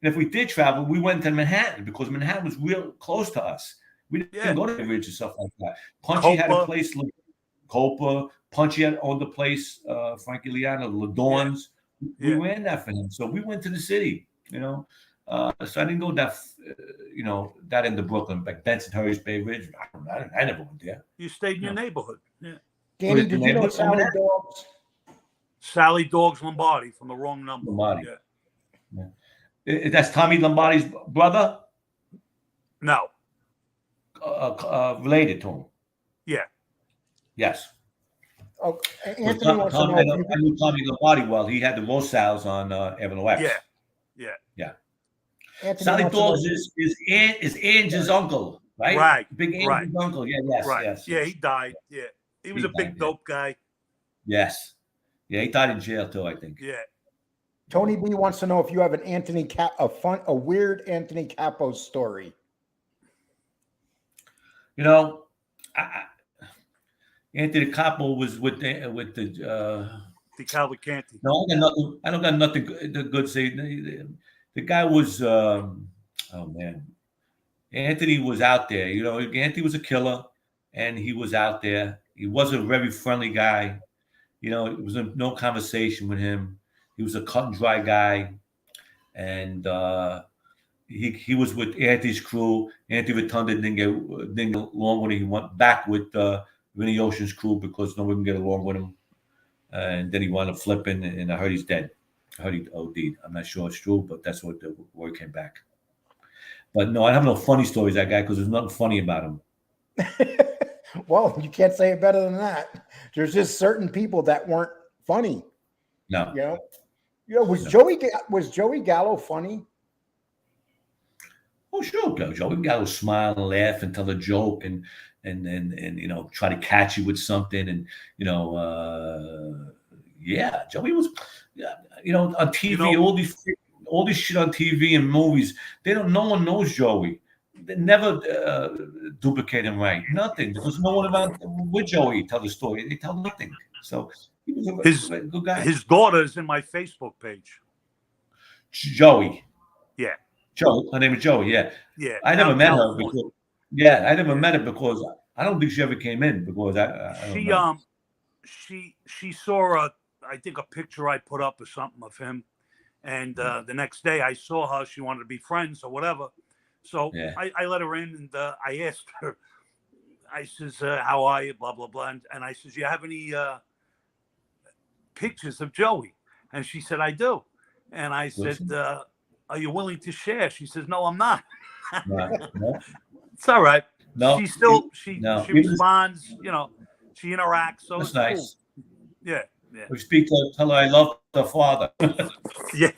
if we did travel, we went to Manhattan because Manhattan was real close to us. We didn't go to the Ridge and stuff like that. Punchy had a place, Copa. Punchy had owned the place, Frankie Liano, Ladorn's. We ran that for him. So we went to the city, So I didn't go that, that end of Brooklyn, like Benson, Hurry's Bay Ridge. I never went there.
You stayed in your neighborhood. Yeah.
Danny, did you know Sally Dogs?
Sally Dogs Lombardi from the wrong number.
Lombardi. That's Tommy Lombardi's brother?
No.
Related to him?
Yeah.
Yes.
Oh, Anthony wants to know.
I knew Tommy Lombardi well. He had the Rosals on Avenue X.
Yeah.
Sally Dogs is Ange's uncle, right?
Right.
Big Ange's uncle. Yeah, yes,
right.
yes.
Yeah, he died. Yeah. He was a big dope guy.
Yes. Yeah, he died in jail too, I think.
Yeah.
Tony B wants to know if you have a weird Anthony Capo story.
Anthony Capo was with the
Cavalcanti.
No, I don't got nothing good to say. The guy was Anthony was out there. Anthony was a killer, and he was out there. He wasn't a very friendly guy. It was no conversation with him. He was a cut and dry guy, and he was with Anthony's crew. Anthony Rotunda didn't get along with him. He went back with Vinny Ocean's crew because nobody can get along with him. And then he wound up flipping, and I heard he's dead. I heard he OD'd. I'm not sure it's true, but that's what the word came back. But no, I have no funny stories, that guy, because there's nothing funny about him.
Well, you can't say it better than that. There's just certain people that weren't funny.
No.
Was Joey Gallo funny?
Oh, sure. Joey Gallo smile and laugh and tell a joke and try to catch you with something. And, Joey was, on TV, all this shit on TV and movies. No one knows Joey. They never duplicate him right. Nothing, because no one about with Joey tell the story. They tell nothing. So he was a good guy.
His daughter is in my Facebook page.
Joey.
Yeah.
Joe. Her name is Joey. Yeah.
Yeah.
I never met her because. Yeah, I never met her because I don't think she ever came in because
she saw I think a picture I put up or something of him, and the next day I saw her. She wanted to be friends or whatever, so I let her in, and I asked her. I says, "How are you?" Blah blah blah, and I says, "You have any pictures of Joey?" And she said, "I do," and I said, "Are you willing to share?" She says, "No, I'm not."
No.
It's all right.
No,
she responds. She interacts. So
that's
it's
nice.
cool. Yeah.
We speak to her, tell her I love her father.
Yeah.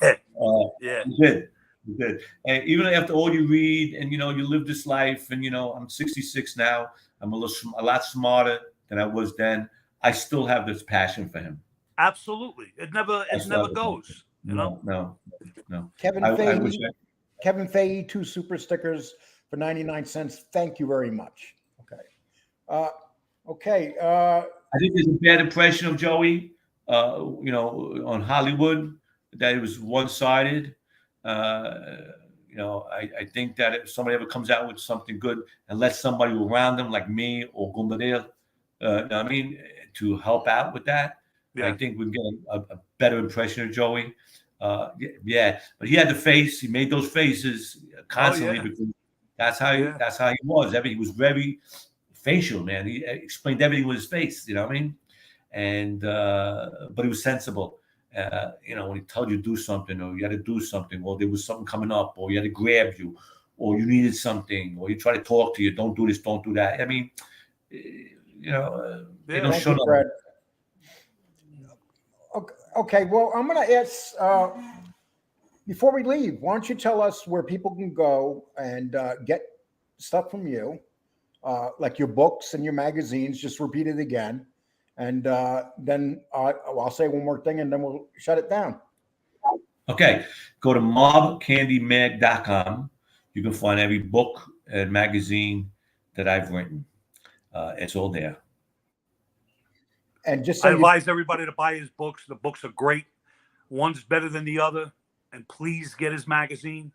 You did. And even after all you read and you live this life, and I'm 66 now. I'm a lot smarter than I was then. I still have this passion for him.
Absolutely. It never goes.
No.
Kevin Fahey, 2 super stickers for 99 cents. Thank you very much. Okay.
I think there's a bad impression of Joey, on Hollywood, that it was one-sided. I think that if somebody ever comes out with something good and lets somebody around them, like me or Gumbadale, to help out with that, I think we can get a better impression of Joey. But he had the face. He made those faces constantly because that's how he was. He was very facial, man. He explained everything with his face. You know what I mean? And but he was sensible. When he told you to do something, or you had to do something, or there was something coming up, or you had to grab you, or you needed something, or you try to talk to you, don't do this, don't do that. I mean, they don't show up.
Okay, well, I'm going to ask, before we leave, why don't you tell us where people can go and get stuff from you, like your books and your magazines. Just repeat it again. And then I'll say one more thing, and then we'll shut it down.
Okay, go to mobcandymag.com. You can find every book and magazine that I've written. It's all there.
And just
I advise everybody to buy his books. The books are great. One's better than the other. And please get his magazine.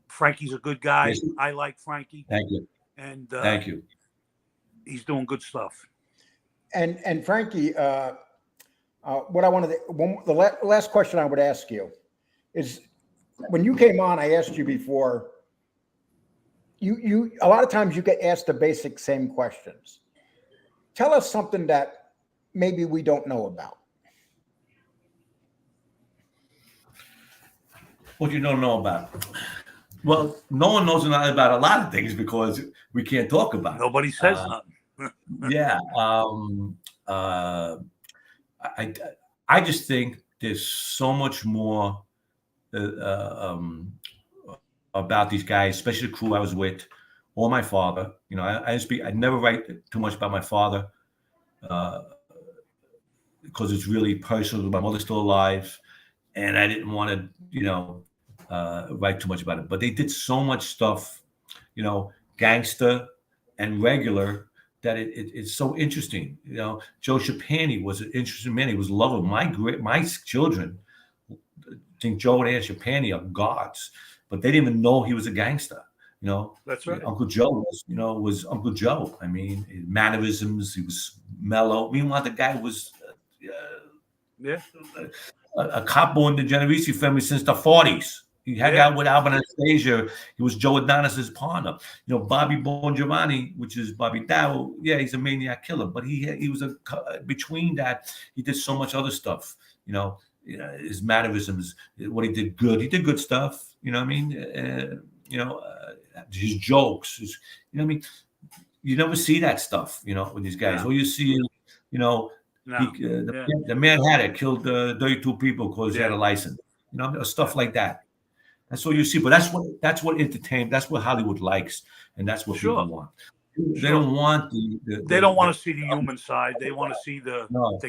Frankie's a good guy. Yes. I like Frankie.
Thank you.
And
thank you.
He's doing good stuff.
And Frankie, what I wanted the last question I would ask you is, when you came on, I asked you before. You a lot of times you get asked the basic same questions. Tell us something that maybe we don't know about.
What you don't know about? Well, no one knows about a lot of things because we can't talk about it.
Nobody says nothing.
I just think there's so much more about these guys, especially the crew I was with, or my father. I never write too much about my father because it's really personal. My mother's still alive, and I didn't want to, write too much about it. But they did so much stuff, gangster and regular, that it's so interesting. Joe Schapani was an interesting man. He was loved. My children think Joe and Ann Schapani are gods, but they didn't even know he was a gangster.
That's right.
Uncle Joe was Uncle Joe. I mean, his mannerisms, he was mellow. Meanwhile, the guy was a capo in the Genovese family since the 40s. He hung out with Albert Anastasia. He was Joe Adonis's partner. Bobby Bongiovanni, which is Bobby Dow. Yeah, he's a maniac killer, but he was between that. He did so much other stuff. His mannerisms, what he did good. He did good stuff. You know what I mean? His jokes. You never see that stuff. With these guys. All you see is, the man had it, killed 32 people because he had a license. Stuff like that. That's all you see. But that's what entertainment. That's what Hollywood likes, and that's what people want. They don't want
they don't want to see the human side. They want to see the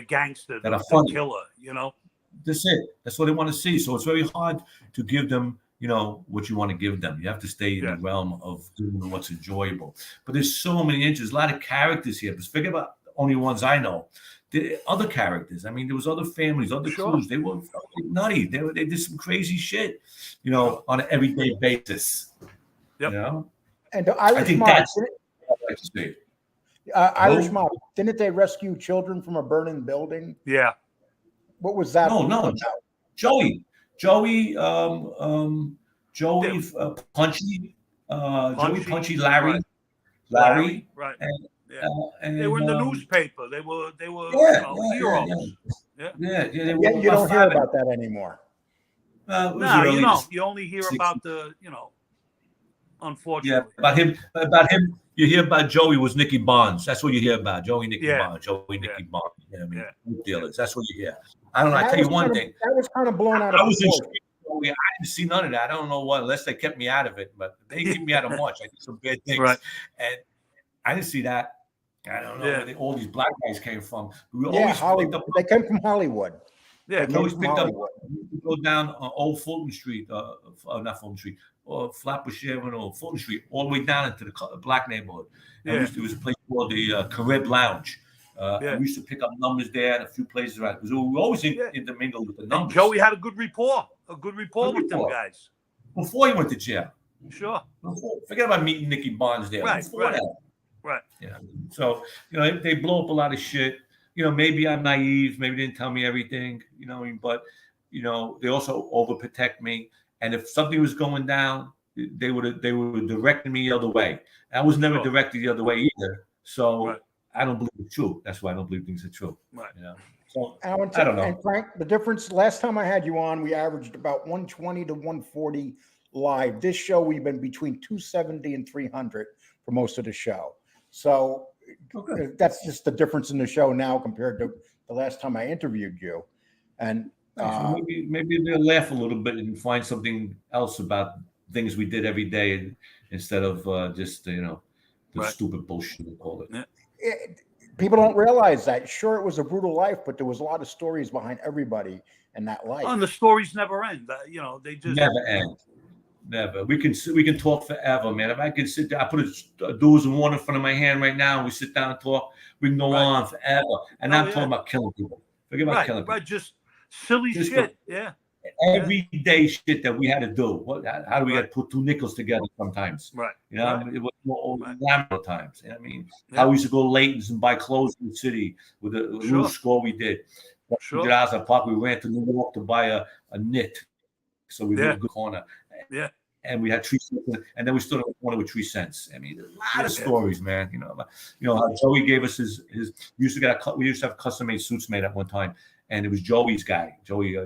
gangster, the killer.
That's it. That's what they want to see. So it's very hard to give them, what you want to give them. You have to stay in the realm of giving them what's enjoyable. But there's so many inches, a lot of characters here. But forget about the only ones I know. Other characters. I mean, there was other families, other crews. They were nutty. They did some crazy shit, on an everyday basis.
Yep.
And the Irish
I think
mob,
that's what I'd like to see.
Irish mob, didn't they rescue children from a burning building?
Yeah.
What was that?
No. Joey, Punchy, Joey Punchy, Larry.
Right.
And
they were in the newspaper. They were heroes.
Yeah. You don't hear about that anymore.
No, you don't. You only hear about the, unfortunately.
Yeah, about him. You hear about Joey was Nicky Bonds. That's what you hear about. Bonds. Bonds. Dealers. That's what you hear. I don't know. I tell you one thing.
That was kind of blown out of proportion.
I didn't see none of that. I don't know what, unless they kept me out of it. But they kept me out of much. I did some bad things, and I didn't see that. I don't know where all these black guys came from. We always
Hollywood. They came from Hollywood.
Yeah, we always picked up. We go down Old Fulton Street, not Fulton Street, or Flatbush Avenue, Fulton Street, all the way down into the black neighborhood. And there was a place called the Carib Lounge. We used to pick up numbers there and a few places around. Because we were always intermingled with the numbers.
And Joey had a good rapport with them guys.
Before he went to jail.
Sure.
Forget about meeting Nicky Bonds there.
Right.
So, they blow up a lot of shit. Maybe I'm naive. Maybe they didn't tell me everything, but, they also overprotect me. And if something was going down, they would direct me the other way. I was never directed the other way either. So I don't believe it's true. That's why I don't believe things are true.
Right.
So
I don't know. And Frank, the difference, last time I had you on, we averaged about 120 to 140 live. This show, we've been between 270 and 300 for most of the show. So that's just the difference in the show now compared to the last time I interviewed you. And
maybe they'll laugh a little bit and find something else about things we did every day instead of just the stupid bullshit we call it.
People don't realize that. Sure, it was a brutal life, but there was a lot of stories behind everybody in that life.
Oh, and the stories never end. They just
never end. Never. We can talk forever, man. If I can sit there, I put a doors and water in front of my hand right now, and we sit down and talk. We can go on forever. And I'm talking about killing people. Forget about killing people.
Right, just silly shit.
Everyday shit that we had to do. How do we get to put two nickels together sometimes?
Right.
It was more glamour times. How we used to go late and buy clothes in the city with a little score we did. $100 a pop. We ran to New York to buy a knit. So we did a good corner.
Yeah.
And we had 3 cents, and then we stood on the corner with 3 cents. I mean, there's a lot of stories, man. How Joey gave us his. We used to have custom-made suits made at one time, and it was Joey's guy. Joey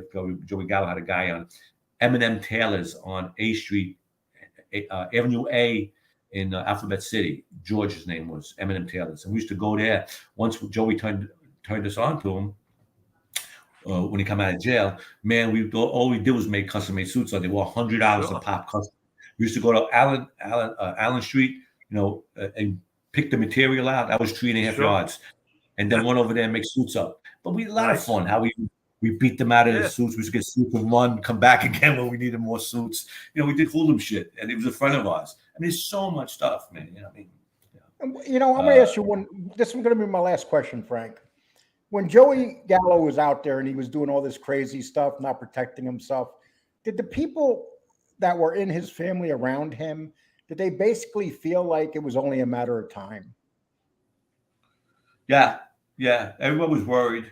Gallo had a guy on M&M Taylor's on A Street, Avenue A in Alphabet City. George's name was M&M Taylor's, and we used to go there. Once Joey turned us on to him. When he came out of jail, man, all we did was make custom-made suits. They were $100 a pop. Custom. We used to go to Allen Street, and pick the material out. That was 3.5 yards, and then went over there and make suits up. But we had a lot of fun. How we beat them out of the suits. We used to get suits and run, come back again when we needed more suits. We did hooligan shit, and it was a friend of ours. I mean, there's so much stuff, man.
I'm going to ask you one. This is going to be my last question, Frank. When Joey Gallo was out there and he was doing all this crazy stuff, not protecting himself, did the people that were in his family around him, did they basically feel like it was only a matter of time?
Yeah. Everyone was worried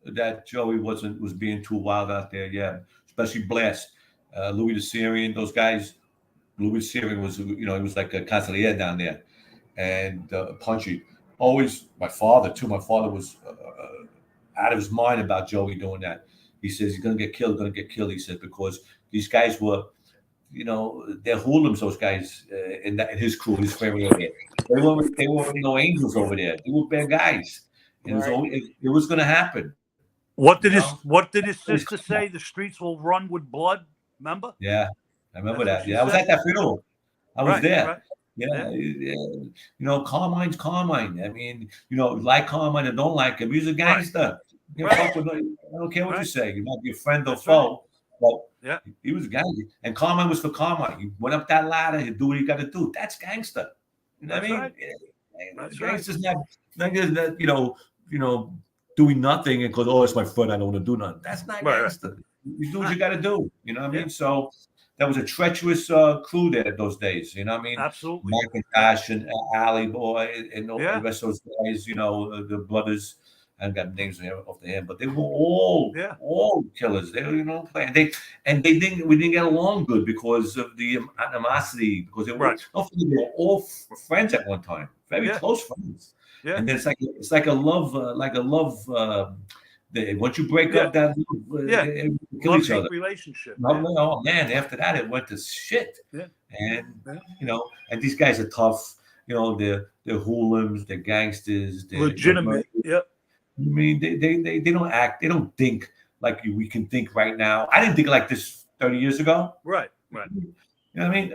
that Joey was being too wild out there. Yeah, especially Blast, Louis the Syrian, those guys. Louis the Syrian was, he was like a consigliere down there, and Punchy. Always, my father too. My father was out of his mind about Joey doing that. He says he's gonna get killed. He said because these guys were, they're hooligans. Those guys in his crew, his family. They weren't no angels over there. They were bad guys. And it was gonna happen.
What did his sister say? The streets will run with blood. Remember?
Yeah, I remember that. Yeah, I was at that funeral. I was there. Right. Yeah. Carmine's Carmine. I mean, like Carmine and don't like him. He's a gangster. You fuck with, I don't care what you say. You might be a friend or foe. Well, he was a gangster. And Carmine was for Carmine. He went up that ladder. He do what he got to do. That's gangster. You know what I mean?
Right. That's
Gangster's not just, doing nothing and goes, oh, it's my friend. I don't want to do nothing. That's not gangster. You do what you got to do. You know what I mean? So that was a treacherous crew there those days. You know what I mean?
Absolutely.
McIntosh and Alley Boy and all the rest of those guys, the brothers. I haven't got names off the hand, but they were all killers. They were, playing. We didn't get along good because of the animosity, because they were all friends at one time, very close friends. Yeah. And then it's like a love, once you break up that kill each other.
Relationship.
Oh man, after that it went to shit. Yeah. And and these guys are tough. They're hooligans, they're gangsters, they're
legitimate. Yep.
I mean, they don't act, they don't think like we can think right now. I didn't think like this 30 years ago.
Right.
You know what I mean?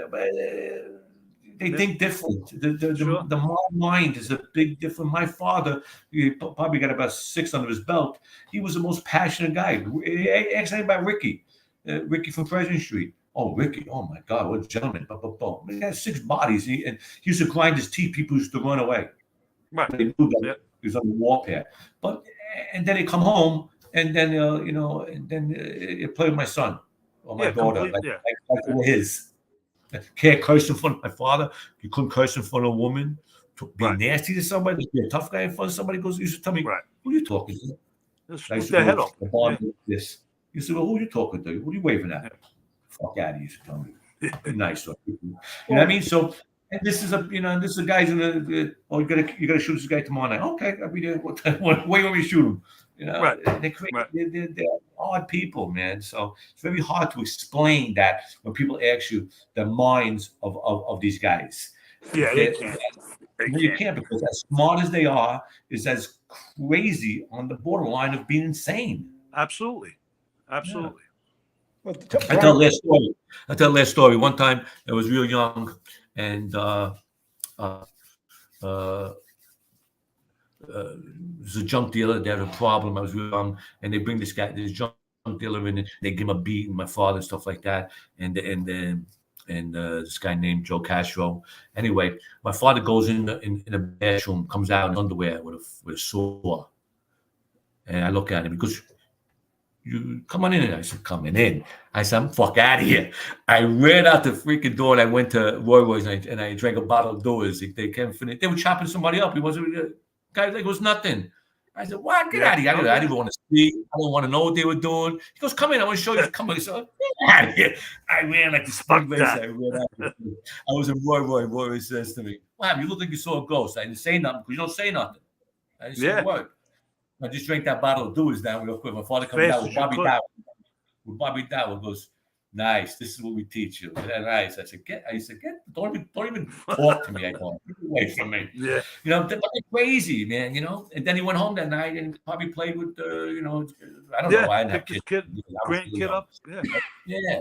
They think different. The mind is a big different. My father, he probably got about 6 under his belt. He was the most passionate guy. Ask anybody about Ricky. Ricky from President Street. Oh, Ricky. Oh, my God. What a gentleman. He had 6 bodies. He used to grind his teeth. People used to run away.
Right.
They knew that he was on the warpath. And then they come home, and then, and then you play with my son or my daughter. Like his. Can't curse in front of my father. You couldn't curse in front of a woman. Be nasty to somebody. Be a tough guy in front of somebody. Goes, you used to tell me, who are you talking to?
Shoot their head off.
This. You said, well, who are you talking to? What are you waving at? Fuck out of here, you should tell me. Be nice. You know what I mean? So, and this is a guy's in the. Oh, you gotta shoot this guy tomorrow night. Okay, I'll be there. Where you want me to shoot him? They're odd people, man. So it's very hard to explain that when people ask you the minds of these guys.
Yeah, they can't.
You can't, because as smart as they are, is as crazy on the borderline of being insane.
Absolutely.
I tell the last story. One time I was real young, and there's a junk dealer. They had a problem. I was real young, and they bring this junk dealer in, and they give him a beat, and my father and stuff like that, and this guy named Joe Castro. Anyway, my father goes in the bathroom, comes out in underwear with a saw, and I look at him. He goes, "You come on in." I said, "Coming in." I said, "I'm fuck out of here." I ran out the freaking door, and I went to Roy's, and I drank a bottle of Doors. They came finish. They were chopping somebody up. He wasn't. Guys, like it was nothing. I said, "What? Get out of here!" I didn't want to see. I don't want to know what they were doing. He goes, "Come in. I want to show you." Come on. He said, "Get out of here!" I ran like the spunk race. I ran out. I was in Roy. Roy says to me, "Wow, you look like you saw a ghost." I didn't say nothing because you don't say nothing. I didn't say a word. I just drank that bottle of Doers down real quick. My father comes out with Bobby Dow. Bobby Dow goes, "Nice. This is what we teach you." Nice. I said, don't even talk to me. I go, get away from me.
Yeah.
They're crazy, man, And then he went home that night and probably played with, I don't know. I didn't have kids.
Grandkid up.
Yeah.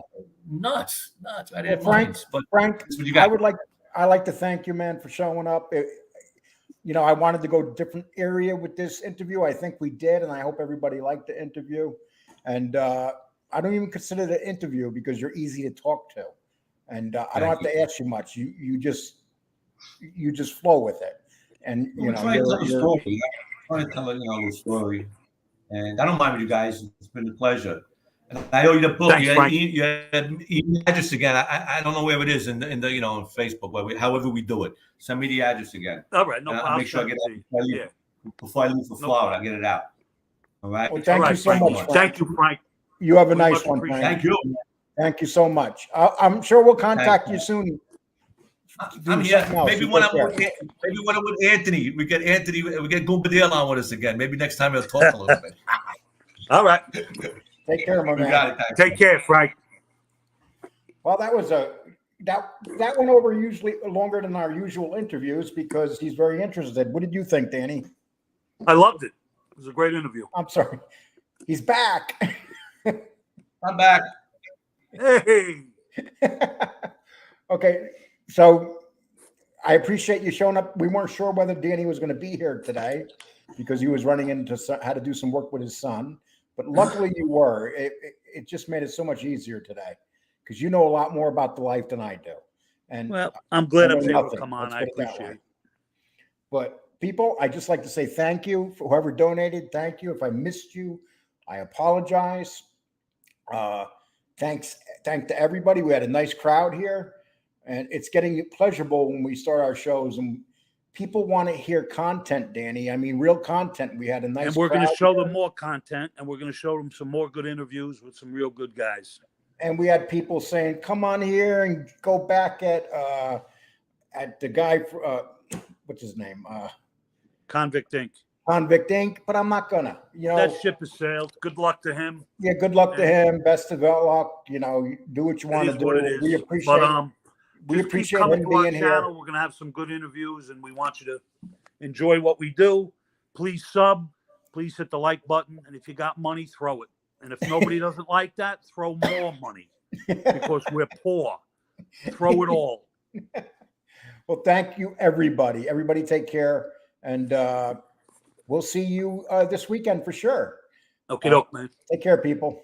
Nuts. I didn't
Frank, I'd like to thank you, man, for showing up. I wanted to go a different area with this interview. I think we did, and I hope everybody liked the interview. And I don't even consider it an interview because you're easy to talk to, and I don't have to ask you much. You just flow with it, and
I'm trying to tell a story. I'm trying to tell a little story, and I don't mind with you guys. It's been a pleasure. And I owe you the book.
Thanks,
you had address again. I don't know where it is in the on Facebook. However we do it, send me the address again.
All right, no problem.
I'll make sure I get it before I leave for Florida. I'll get it out. All right.
Well, thank you so much.
Thank you, Frank.
You have a nice one, Frank.
Thank you.
Thank you so much. I'm sure we'll contact you soon.
I'm here. Maybe when I'm with Anthony, we get Gumbadale on with us again. Maybe next time he'll talk a little bit.
All right.
Take care, my man.
Got it.
Take care, Frank.
Well, that was that went over usually longer than our usual interviews because he's very interested. What did you think, Danny?
I loved it. It was a great interview.
I'm sorry. He's back.
I'm back.
Hey.
Okay, so I appreciate you showing up. We weren't sure whether Danny was going to be here today because he was running into had to do some work with his son. But luckily you were. It just made it so much easier today because you know a lot more about the life than I do. And
Well, I'm glad
I
I
know
was able to
nothing.
come on.
Let's
I
put it that
appreciate
way.
it.
But people, I just like to say thank you for whoever donated. Thank you. If I missed you, I apologize. Thank to everybody. We had a nice crowd here, and it's getting pleasurable when we start our shows. And people want to hear content, Danny. I mean, real content. We had a nice.
And we're going to
crowd
show
here.
them more content, and we're going to show them some more good interviews with some real good guys.
And we had people saying, "Come on here and go back at the guy. What's his name?
Convict Inc.
Convict Inc." But I'm not gonna. You know,
That ship has sailed. Good luck to him.
yeah. Good luck to him. Best of luck. You know, do what you want to
It is
do.
what it is.
We appreciate.
But
we
just
appreciate
keep coming
him
to our
being
channel.
here.
We're going to have some good interviews, and we want you to enjoy what we do. Please sub. Please hit the like button. And if you got money, throw it. And if nobody doesn't like that, throw more money because we're poor. Throw it all.
Well, thank you, everybody. Everybody take care. And we'll see you this weekend for sure.
Okay, man.
Take care, people.